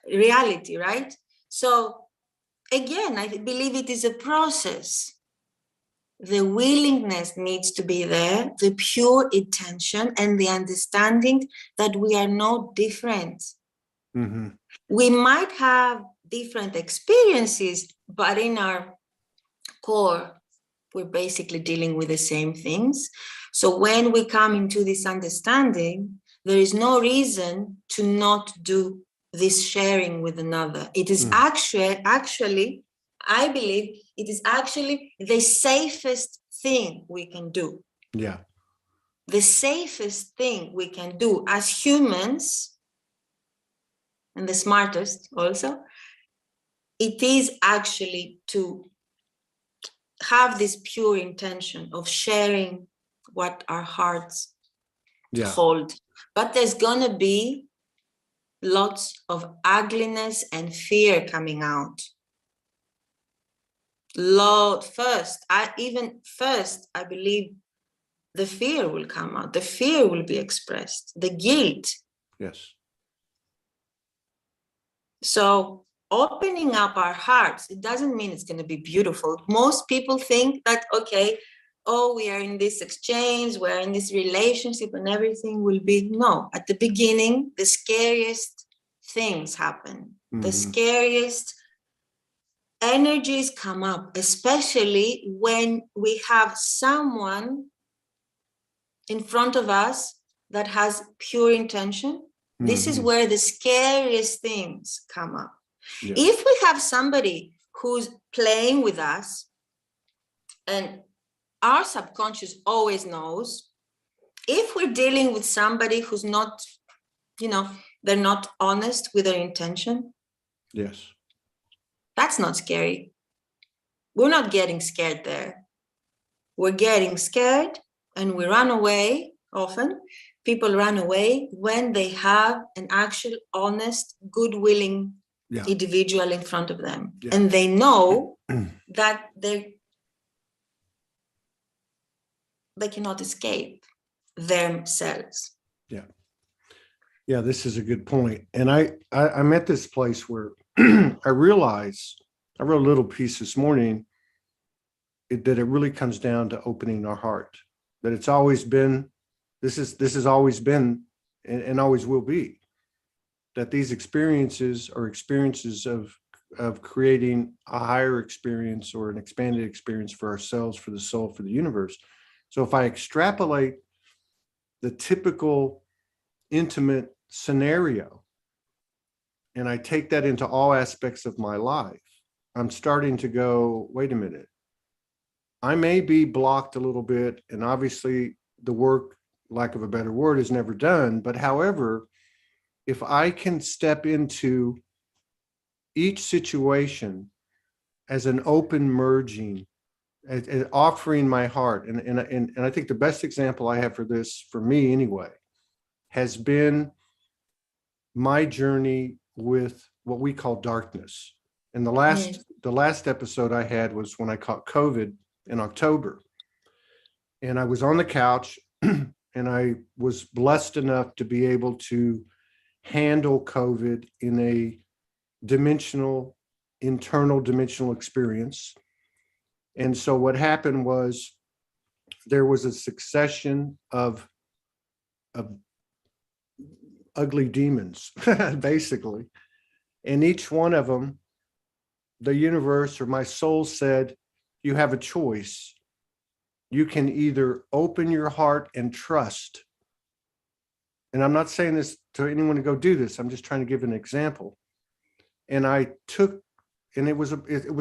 reality, right? So again, I believe it is a process. The willingness needs to be there, the pure intention and the understanding that we are no different. We might have different experiences, but in our core, we're basically dealing with the same things. So when we come into this understanding, there is no reason to not do this sharing with another. It is actually, I believe, it is actually the safest thing we can do. Yeah. The safest thing we can do as humans, and the smartest also, it is actually to have this pure intention of sharing what our hearts hold. But there's gonna be lots of ugliness and fear coming out. First, I believe the fear will come out. The fear will be expressed, the guilt. Yes. So opening up our hearts, it doesn't mean it's going to be beautiful. Most people think that, okay, oh, we are in this exchange, we're in this relationship and everything will be, no. At the beginning, the scariest things happen. The scariest energies come up, especially when we have someone in front of us that has pure intention. This is where the scariest things come up. Yeah. If we have somebody who's playing with us, and our subconscious always knows, if we're dealing with somebody who's not, they're not honest with their intention. Yes. That's not scary. We're not getting scared there. We're getting scared and we run away often. People run away when they have an actual, honest, good-willing individual in front of them. Yeah. And they know that they cannot escape themselves. Yeah. Yeah, this is a good point. And I'm at this place where I realize, I wrote a little piece this morning, that it really comes down to opening our heart. That it's always been, this has always been and always will be, that these experiences are experiences of creating a higher experience or an expanded experience for ourselves, for the soul, for the universe. So if I extrapolate the typical intimate scenario and I take that into all aspects of my life, I'm starting to go, wait a minute, I may be blocked a little bit, and obviously the work, lack of a better word, is never done. But however, if I can step into each situation as an open merging, as offering my heart, and I think the best example I have for this, for me anyway, has been my journey with what we call darkness. And the last episode I had was when I caught COVID in October. And I was on the couch and I was blessed enough to be able to handle COVID in a internal dimensional experience. And so what happened was there was a succession of ugly demons, basically. And each one of them, the universe or my soul said, you have a choice. You can either open your heart and trust and I'm not saying this to anyone to go do this, I'm just trying to give an example. And it was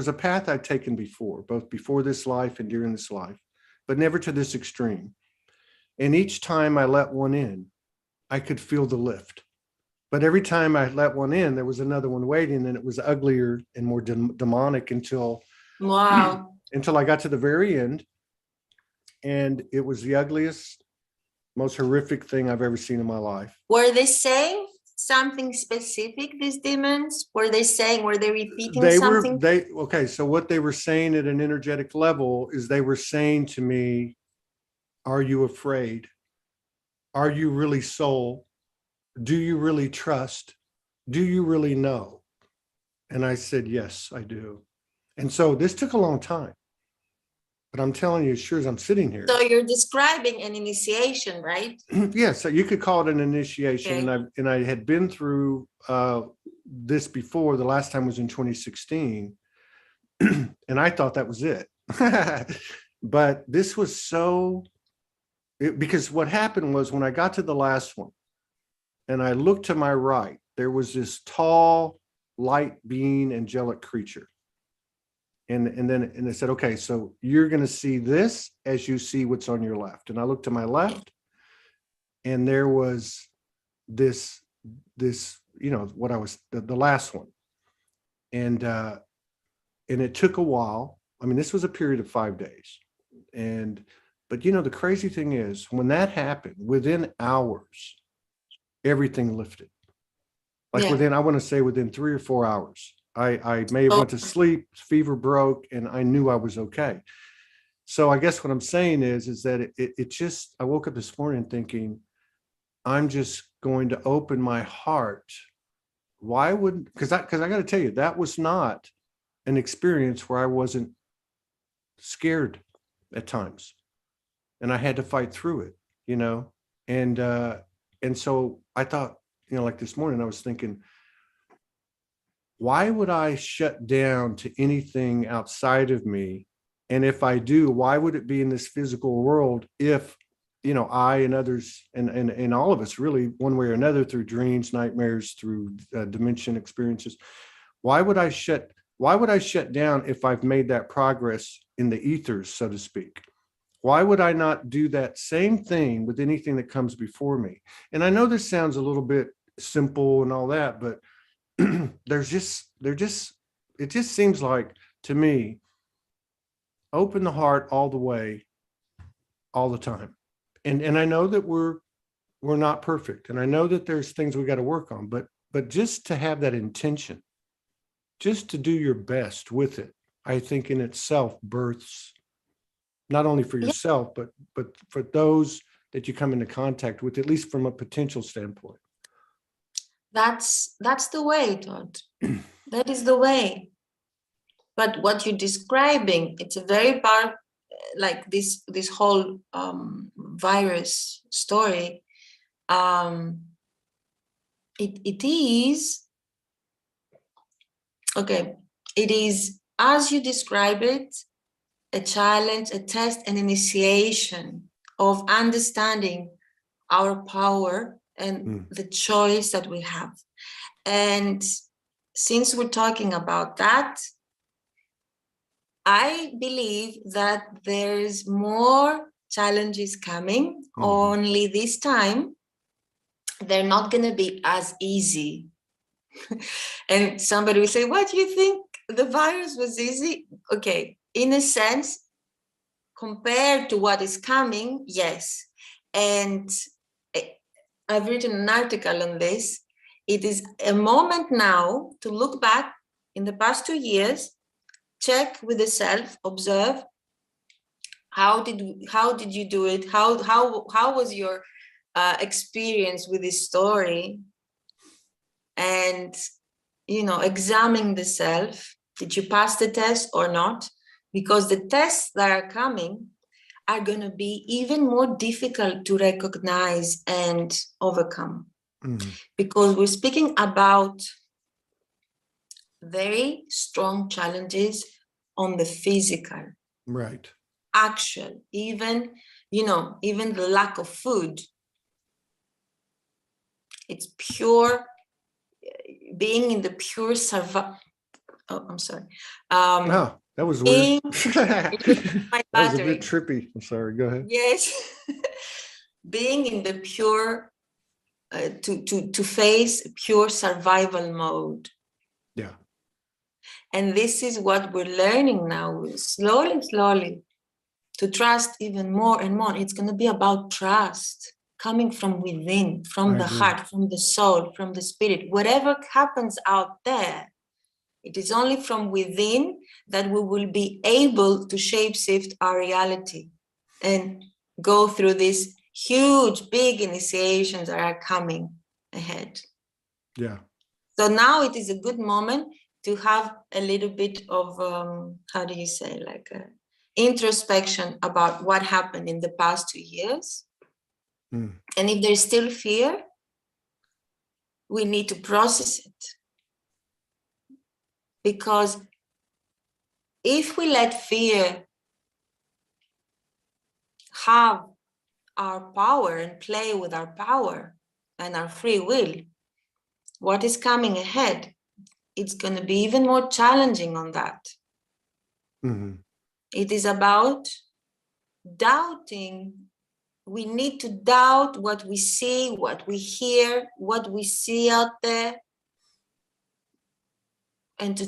a path I'd taken before, both before this life and during this life, but never to this extreme. And each time I let one in, I could feel the lift. But every time I let one in, there was another one waiting, and it was uglier and more demonic until Wow. until I got to the very end. And it was the ugliest, most horrific thing I've ever seen in my life. Were they saying something specific, these demons? Were they repeating something? Okay, so what they were saying at an energetic level is they were saying to me, are you afraid? Are you really soul? Do you really trust? Do you really know? And I said, yes, I do. And so this took a long time. But I'm telling you, as sure as I'm sitting here. So you're describing an initiation, right? Yes, so you could call it an initiation. Okay. And I had been through this before. The last time was in 2016. And I thought that was it. But this was because what happened was when I got to the last one and I looked to my right, there was this tall, light being, angelic creature. And then they said, okay, so you're going to see this as you see what's on your left. And I looked to my left, and there was this, what I was, the last one. And it took a while. I mean, this was a period of 5 days. But the crazy thing is, when that happened, within hours, everything lifted. Like I want to say within 3 or 4 hours. I may have went to sleep, fever broke, and I knew I was okay. So I guess what I'm saying is that it just, I woke up this morning thinking, I'm just going to open my heart. Why wouldn't, because I got to tell you, that was not an experience where I wasn't scared at times. And I had to fight through it, and so I thought, like this morning, I was thinking, why would I shut down to anything outside of me? And if I do, why would it be in this physical world if, I and others and all of us really, one way or another, through dreams, nightmares, through dimension experiences, why would I shut down if I've made that progress in the ethers, so to speak? Why would I not do that same thing with anything that comes before me? And I know this sounds a little bit simple and all that, but it just seems like, to me, open the heart all the way, all the time. And I know that we're not perfect. And I know that there's things we got to work on, but just to have that intention, just to do your best with it, I think in itself births, not only for yourself, but for those that you come into contact with, at least from a potential standpoint. That's the way, Todd. That is the way. But what you're describing, it's a very part, like this whole virus story. It is okay. It is, as you describe it, a challenge, a test, an initiation of understanding our power and the choice that we have. And since we're talking about that, I believe that there's more challenges coming, only this time they're not going to be as easy. And somebody will say, what do you think? The virus was easy? Okay, in a sense, compared to what is coming, yes. And I've written an article on this. It is a moment now to look back in the past 2 years, check with the self, observe, how did you do it? How was your experience with this story? And, examine the self. Did you pass the test or not? Because the tests that are coming are going to be even more difficult to recognize and overcome. Because we're speaking about very strong challenges on the physical. Right. Actual, even the lack of food. It's pure, being in the pure survival. Oh, I'm sorry. Oh, that was weird. That My was a bit battery. trippy. I'm sorry. Go ahead. Yes. Being in the pure, to face pure survival mode. Yeah. And this is what we're learning now, slowly, to trust even more and more. It's going to be about trust coming from within, from the heart, from the soul, from the spirit. Whatever happens out there, it is only from within that we will be able to shapeshift our reality and go through these huge, big initiations that are coming ahead. Yeah. So now it is a good moment to have a little bit of, how do you say, like introspection about what happened in the past 2 years. And if there's still fear, we need to process it. Because if we let fear have our power and play with our power and our free will, what is coming ahead, it's going to be even more challenging on that. It is about doubting. We need to doubt what we see, what we hear, what we see out there, and to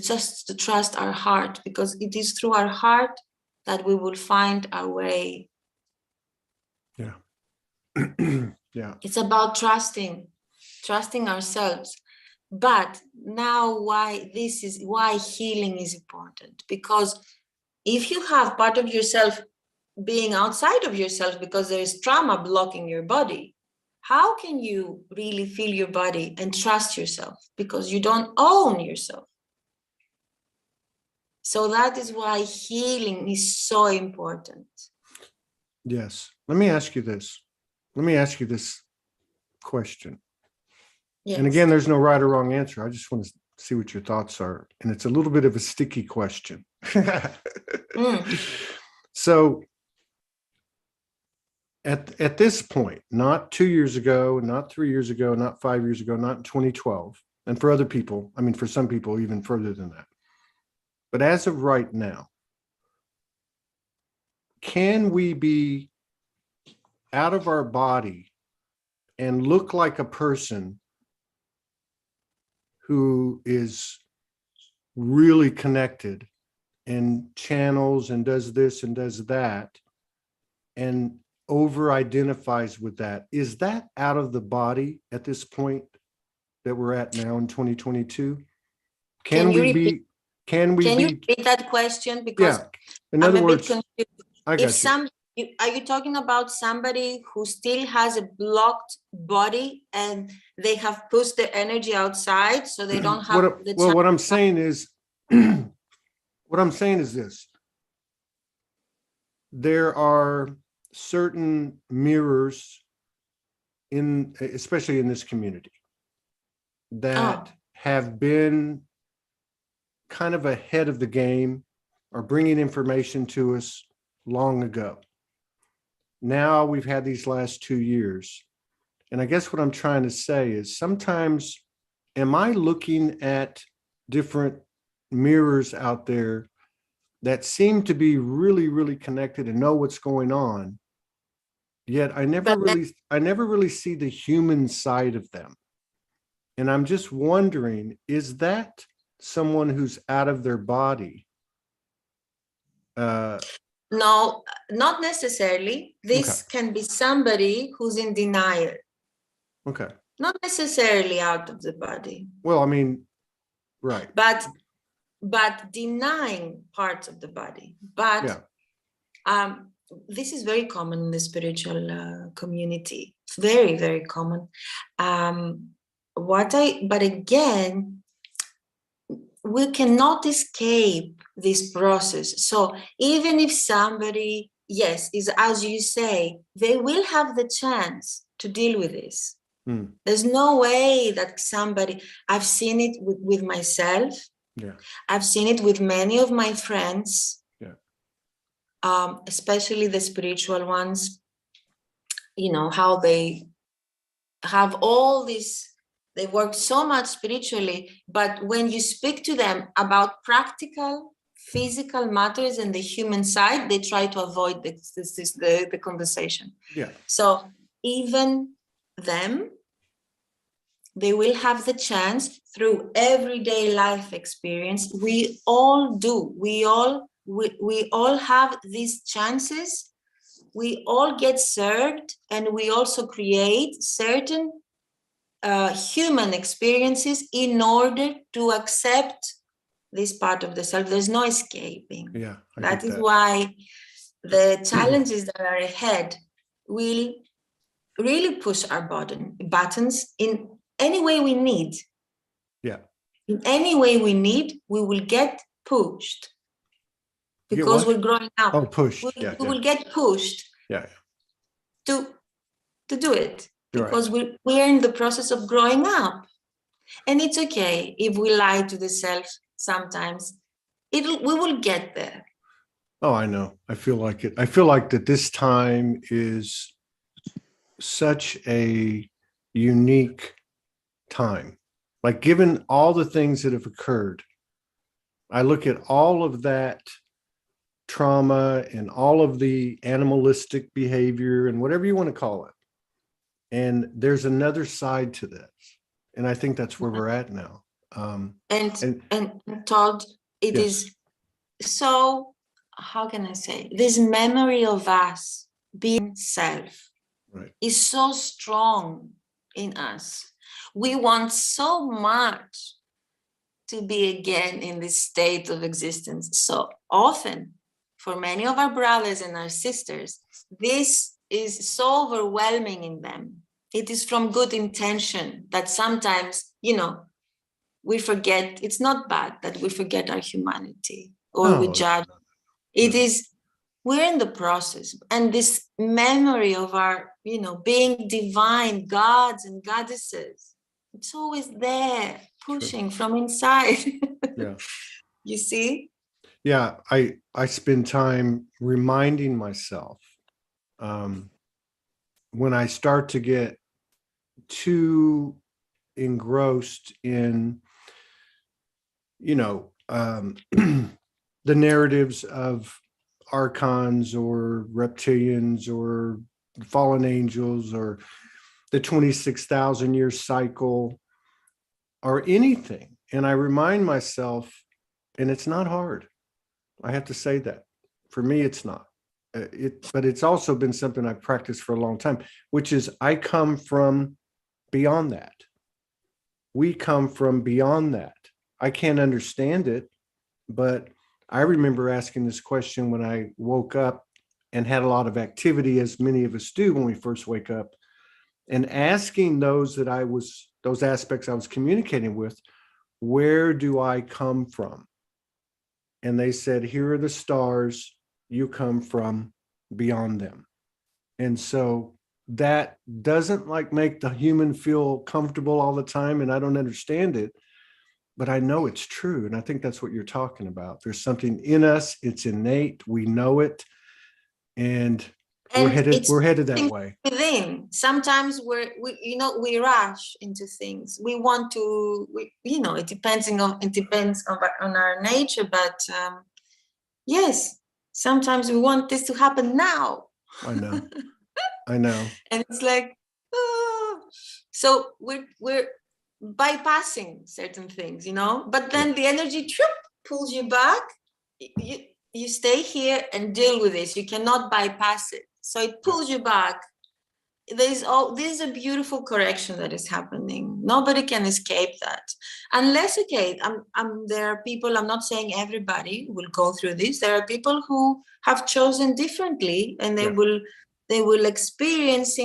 trust our heart, because it is through our heart that we will find our way. Yeah. Yeah. It's about trusting ourselves. But now why healing is important, because if you have part of yourself being outside of yourself because there is trauma blocking your body, how can you really feel your body and trust yourself? Because you don't own yourself. So that is why healing is so important. Yes. Let me ask you this. Let me ask you this question. Yes. And again, there's no right or wrong answer. I just want to see what your thoughts are. And it's a little bit of a sticky question. So at this point, not 2 years ago, not 3 years ago, not 5 years ago, not in 2012, and for other people, I mean, for some people, even further than that. But as of right now, can we be out of our body and look like a person who is really connected and channels and does this and does that and over identifies with that? Is that out of the body at this point that we're at now in 2022? Can you repeat that question? Because in other words, I got you. Are you talking about somebody who still has a blocked body and they have pushed their energy outside so they don't have what I'm saying is this. There are certain mirrors especially in this community, that have been kind of ahead of the game or bringing information to us long ago. Now we've had these last 2 years. And I guess what I'm trying to say is sometimes, am I looking at different mirrors out there that seem to be really, really connected and know what's going on, yet I never really see the human side of them. And I'm just wondering, is that someone who's out of their body? No, not necessarily. This can be somebody who's in denial. Okay. Not necessarily out of the body. Well, I mean, right. But denying parts of the body. But this is very common in the spiritual community. It's very, very common. But again, we cannot escape this process. So even if somebody, yes, is, as you say, they will have the chance to deal with this. There's no way that somebody, I've seen it with myself. Yeah. I've seen it with many of my friends, especially the spiritual ones, you know, how they have all this They work so much spiritually, but when you speak to them about practical, physical matters and the human side, they try to avoid the conversation. Yeah. So even them, they will have the chance through everyday life experience. We all do. We all have these chances. We all get served, and we also create certain human experiences in order to accept this part of the self. There's no escaping. Yeah, That is why the challenges that are ahead will really push our buttons in any way we need. Yeah. In any way we need, we will get pushed because we're growing up. Oh, pushed. We Yeah. will get pushed. Yeah. To do it because right. we're in the process of growing up, and it's okay if we lie to the self sometimes. We will get there. Oh, I know. I feel like it. I feel like that this time is such a unique time. Like, given all the things that have occurred, I look at all of that trauma and all of the animalistic behavior and whatever you want to call it. And there's another side to this. And I think that's where we're at now. And Todd, it is so, how can I say, this memory of us being self is so strong in us. We want so much to be again in this state of existence. So often, for many of our brothers and our sisters, this is so overwhelming in them. It is from good intention that sometimes, we forget. It's not bad that we forget our humanity or we judge. It is, we're in the process. And this memory of our, being divine gods and goddesses, it's always there, pushing from inside. Yeah. You see? Yeah, I spend time reminding myself when I start to get too engrossed in, the narratives of archons or reptilians or fallen angels or the 26,000 year cycle or anything. And I remind myself, and it's not hard. I have to say that. For me, it's not. But it's also been something I've practiced for a long time, which is I come from beyond that. We come from beyond that. I can't understand it, but I remember asking this question when I woke up and had a lot of activity, as many of us do when we first wake up, and asking those aspects I was communicating with, where do I come from? And they said, here are the stars, you come from beyond them. And so that doesn't make the human feel comfortable all the time. And I don't understand it, but I know it's true. And I think that's what you're talking about. There's something in us, it's innate, we know it. And we're headed that way. Within. Sometimes we rush into things. We want to, it depends on our nature. But yes, sometimes we want this to happen now. I know. And it's like, so we're bypassing certain things, But then the energy pulls you back. You stay here and deal with this. You cannot bypass it. So it pulls you back. This is a beautiful correction that is happening. Nobody can escape that. Unless, there are people, I'm not saying everybody will go through this. There are people who have chosen differently, and they will experience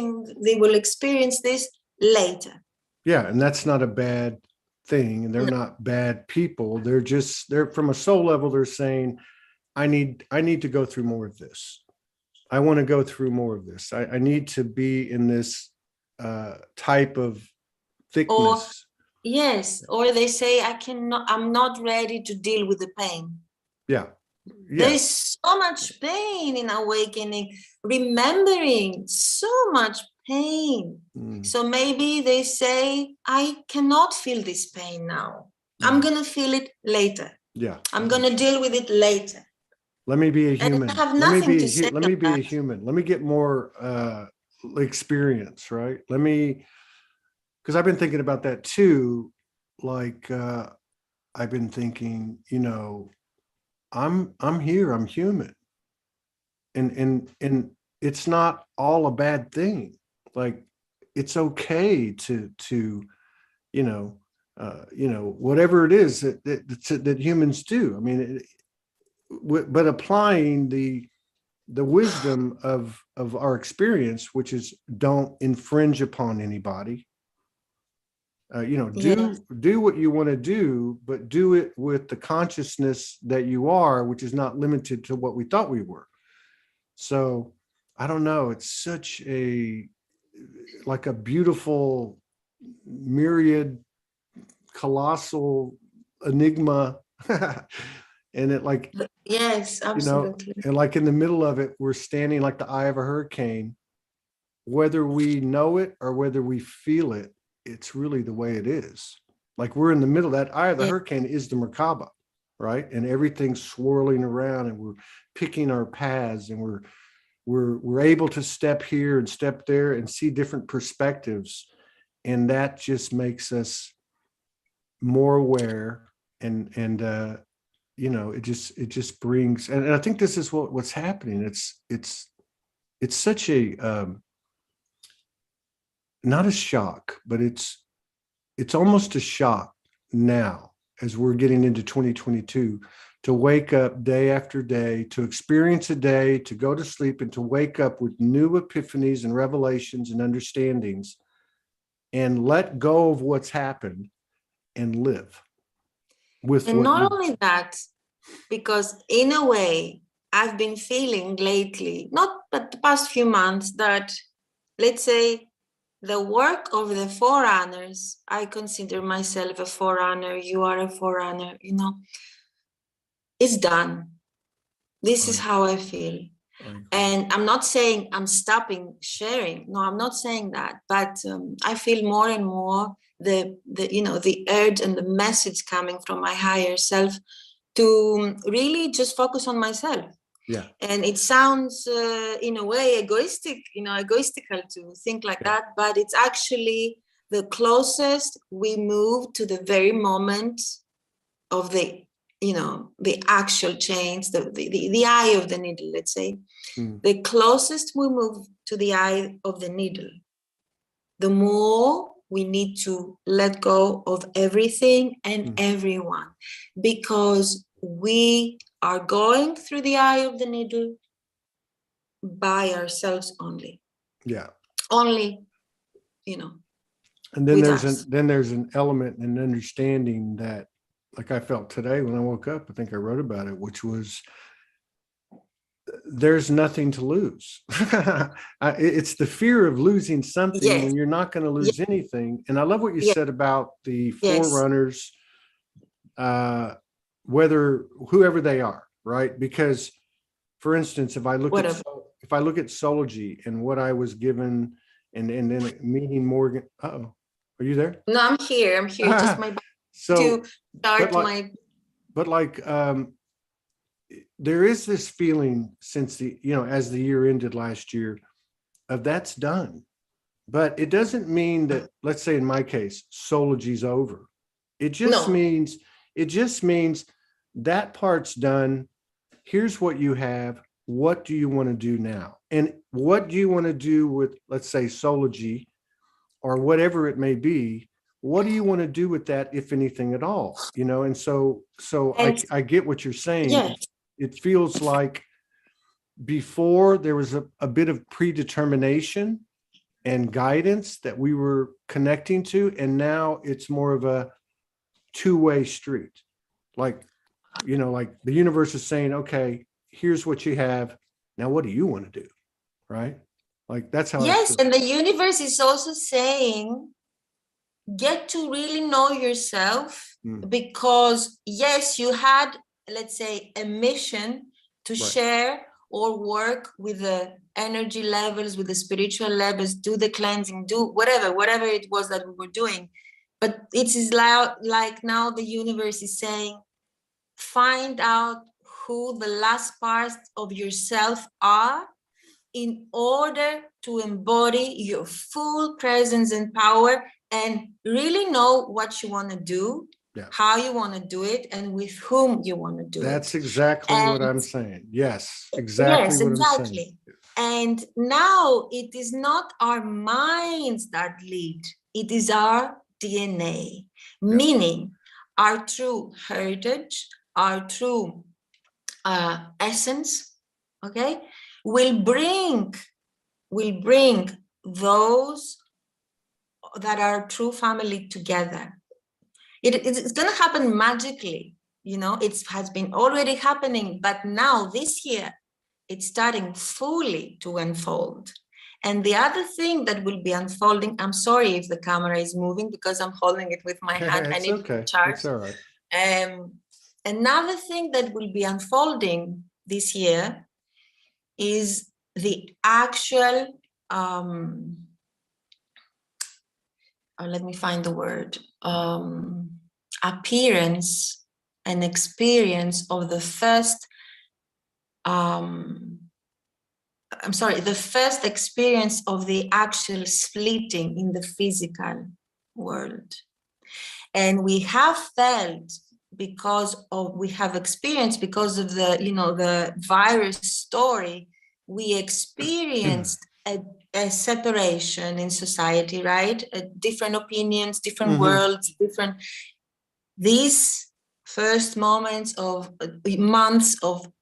this later. Yeah, and that's not a bad thing. And they're not bad people. They're from a soul level, they're saying, I need to go through more of this. I want to go through more of this. I need to be in this type of thickness. Or they say, I'm not ready to deal with the pain. Yeah. There's so much pain in awakening, remembering so much pain. So maybe they say, I cannot feel this pain now. I'm going to feel it later. Yeah. I'm going to deal with it later. Let me be a human. And I have nothing to say. Let me be a human. Let me get more experience, right? Let me, because I've been thinking about that too. Like I've been thinking, you know, I'm here, I'm human. And it's not all a bad thing. Like it's okay to you know, whatever it is that humans do. I mean, but applying the wisdom of our experience, which is don't infringe upon anybody. Do what you want to do, but do it with the consciousness that you are, which is not limited to what we thought we were. So I don't know. It's such like a beautiful myriad, colossal enigma. And it like, yes, absolutely. And like in the middle of it, we're standing like the eye of a hurricane, whether we know it or whether we feel it, it's really the way it is. Like we're in the middle. That eye of the hurricane is the Merkaba, right? And everything's swirling around and we're picking our paths and we're able to step here and step there and see different perspectives. And that just makes us more aware and it just brings, and I think this is what's happening. It's such a not a shock, but it's almost a shock now as we're getting into 2022 to wake up day after day, to experience a day, to go to sleep and to wake up with new epiphanies and revelations and understandings and let go of what's happened and live with. And not only that, because in a way I've been feeling lately, not but the past few months, that let's say the work of the forerunners, I consider myself a forerunner, you are a forerunner, it's done. This is how I feel. And I'm not saying I'm stopping sharing. No, I'm not saying that. But I feel more and more the urge and the message coming from my higher self to really just focus on myself. Yeah. And it sounds in a way egoistical to think like that, but it's actually the closest we move to the very moment of the actual change, the eye of the needle, let's say. The closest we move to the eye of the needle, the more we need to let go of everything and everyone, because we are going through the eye of the needle by ourselves only. Yeah. Only, And then there's an element and understanding that, like I felt today when I woke up, I think I wrote about it, which was there's nothing to lose. It's the fear of losing something when you're not going to lose anything. And I love what you said about the forerunners, whoever they are, right? Because, for instance, if I look at Soulogy and what I was given, and then meeting Morgan. Uh-oh, are you there? No, I'm here. I'm here. Just my to start my. But like, there is this feeling since as the year ended last year, of that's done. But it doesn't mean that, let's say in my case, Soulogy's over. It just means that part's done. Here's what you have. What do you want to do now? And what do you want to do with, let's say, Soulogy or whatever it may be? What do you want to do with that, if anything at all? And so I get what you're saying. Yeah. It feels like before there was a bit of predetermination and guidance that we were connecting to, and now it's more of a two-way street. Like the universe is saying, okay, here's what you have. Now, what do you want to do? Right? Like that's how. Yes. And the universe is also saying, get to really know yourself, because yes, you had, let's say, a mission to share or work with the energy levels, with the spiritual levels, do the cleansing, do whatever it was that we were doing. But it is like now the universe is saying, find out who the last parts of yourself are in order to embody your full presence and power and really know what you want to do, how you want to do it, and with whom you want to do it. That's exactly what I'm saying. Yes, exactly what I'm saying. And now it is not our minds that lead, it is our DNA, meaning our true heritage, our true essence, okay, will bring those that are true family together. It's going to happen magically, you know. It has been already happening, but now this year it's starting fully to unfold. And the other thing that will be unfolding, I'm sorry if the camera is moving because I'm holding it with my hand. It's okay. It's all right. Another thing that will be unfolding this year is the actual, let me find the word, appearance and experience of the first, the first experience of the actual splitting in the physical world. And we have felt, we have experienced because of the, you know, the virus story, we experienced a separation in society, right? Different opinions, different worlds, these first months of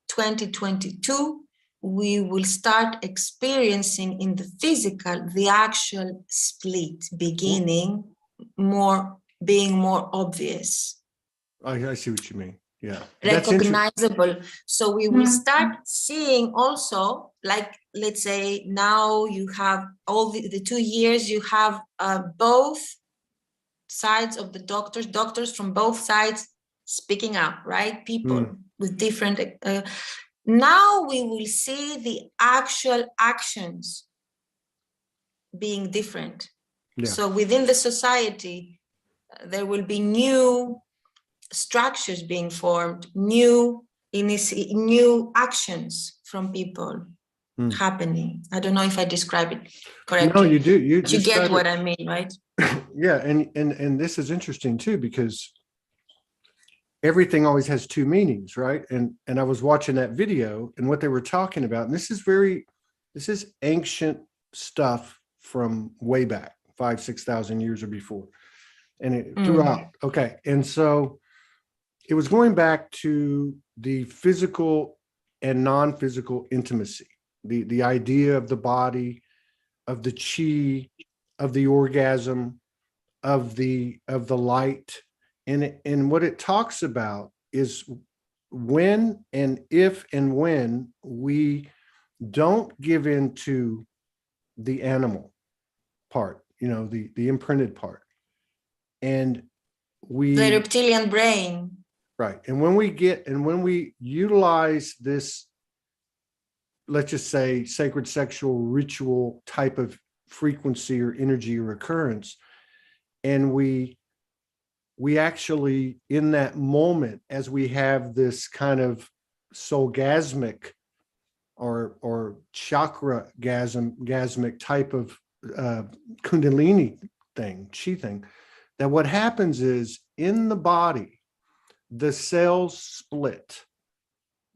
2022, we will start experiencing in the physical, the actual split beginning, being more obvious. I see what you mean. Yeah. Recognizable. So we will start seeing also, like, let's say now you have all the 2 years, you have both sides of the doctors from both sides speaking up, right? People with different, now we will see the actual actions being different. Yeah. So within the society, there will be new structures being formed, new actions from people happening. I don't know if I describe it correctly. No, you do. You get what I mean, right? Yeah, and this is interesting too, because everything always has two meanings, right? And I was watching that video, and what they were talking about, and this is ancient stuff from way back 5,000-6,000 years or before, and it throughout. Okay, and so it was going back to the physical and non-physical intimacy, the idea of the body, of the chi, of the orgasm, of the light. And what it talks about is when and if and when we don't give into the animal part, you know, the imprinted part, and the reptilian brain. Right. And when we utilize this, let's just say, sacred sexual ritual type of frequency or energy or occurrence, and we actually, in that moment, as we have this kind of soulgasmic or chakra gasmic type of kundalini thing, chi thing, that what happens is in the body, the cells split.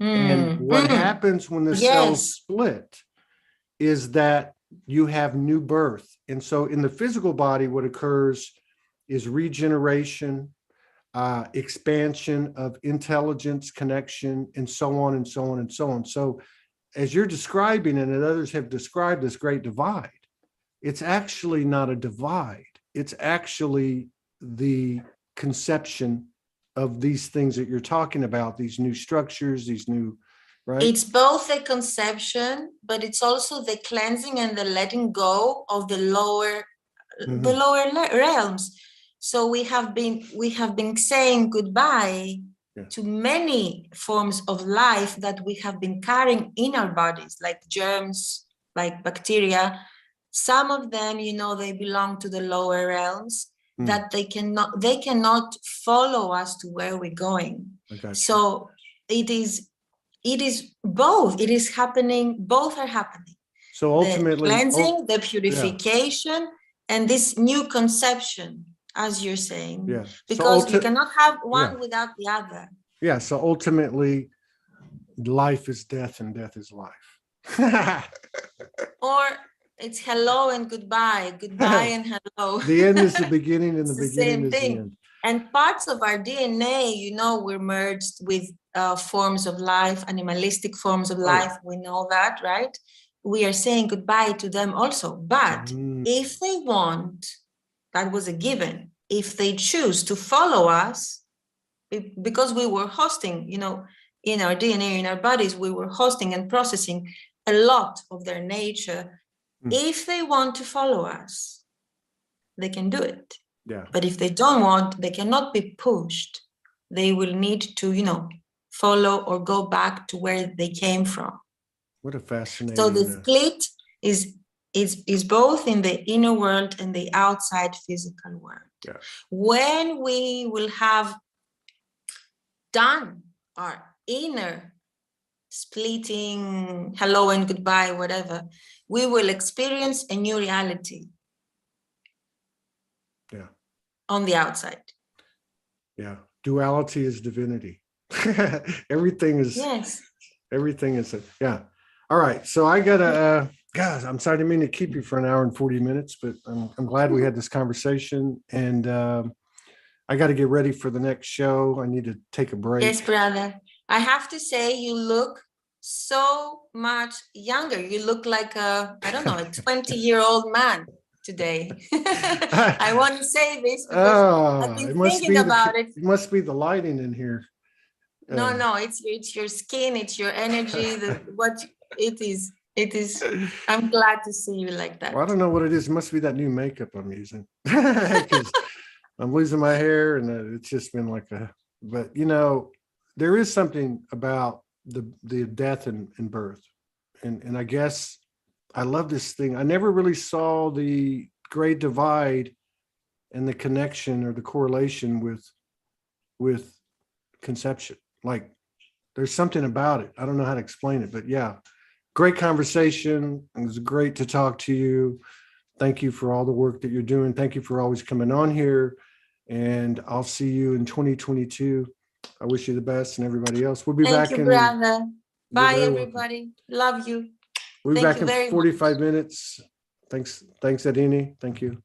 And what happens when the cells split is that you have new birth. And so in the physical body, what occurs is regeneration, expansion of intelligence, connection, and so on and so on and so on. So as you're describing, and others have described, this great divide, it's actually not a divide. It's actually the conception of these things that you're talking about, these new structures, these new, right? It's both a conception, but it's also the cleansing and the letting go of the lower realms. So we have been saying goodbye to many forms of life that we have been carrying in our bodies, like germs, like bacteria. Some of them, you know, they belong to the lower realms, that they cannot follow us to where we're going. So it is both. It is happening. Both are happening. So ultimately, the cleansing, the purification, and this new conception, as you're saying, because you cannot have one without the other. Yeah. So ultimately, life is death and death is life. Or it's hello and goodbye, goodbye and hello. The end is the beginning and the same beginning is thing. the end. And parts of our DNA, you know, we're merged with forms of life, animalistic forms of life. We know that, right? We are saying goodbye to them also. But if they want, that was a given. If they choose to follow us, because we were hosting, you know, in our DNA, in our bodies, we were hosting and processing a lot of their nature. If they want to follow us, they can do it. Yeah. But if they don't want, they cannot be pushed. They will need to, you know, follow or go back to where they came from. What a fascinating. So the split is both in the inner world and the outside physical world. Yeah. When we will have done our inner splitting, hello and goodbye, whatever, we will experience a new reality. Yeah. On the outside. Yeah. Duality is divinity. Everything is. Yes. Everything is. Yeah. All right. So I gotta. Guys, I'm sorry, I didn't mean to keep you for an hour and 40 minutes, but I'm glad we had this conversation. And I got to get ready for the next show. I need to take a break. Yes, brother. I have to say, you look so much younger. You look like a 20-year-old man today. I want to say this because I've been thinking about it. It must be the lighting in here. No, it's your skin, it's your energy, what it is. It is. I'm glad to see you like that. Well, I don't know what it is. It must be that new makeup I'm using because I'm losing my hair, and it's just been like a. But you know, there is something about the death and birth, and I guess I love this thing. I never really saw the great divide and the connection or the correlation with conception. Like, there's something about it. I don't know how to explain it, but yeah. Great conversation. It was great to talk to you. Thank you for all the work that you're doing. Thank you for always coming on here. And I'll see you in 2022. I wish you the best, and everybody else. We'll be back. Thank you, brother. Bye, everybody. Love you. We'll be back in 45 minutes. Thanks, Eirini. Thank you.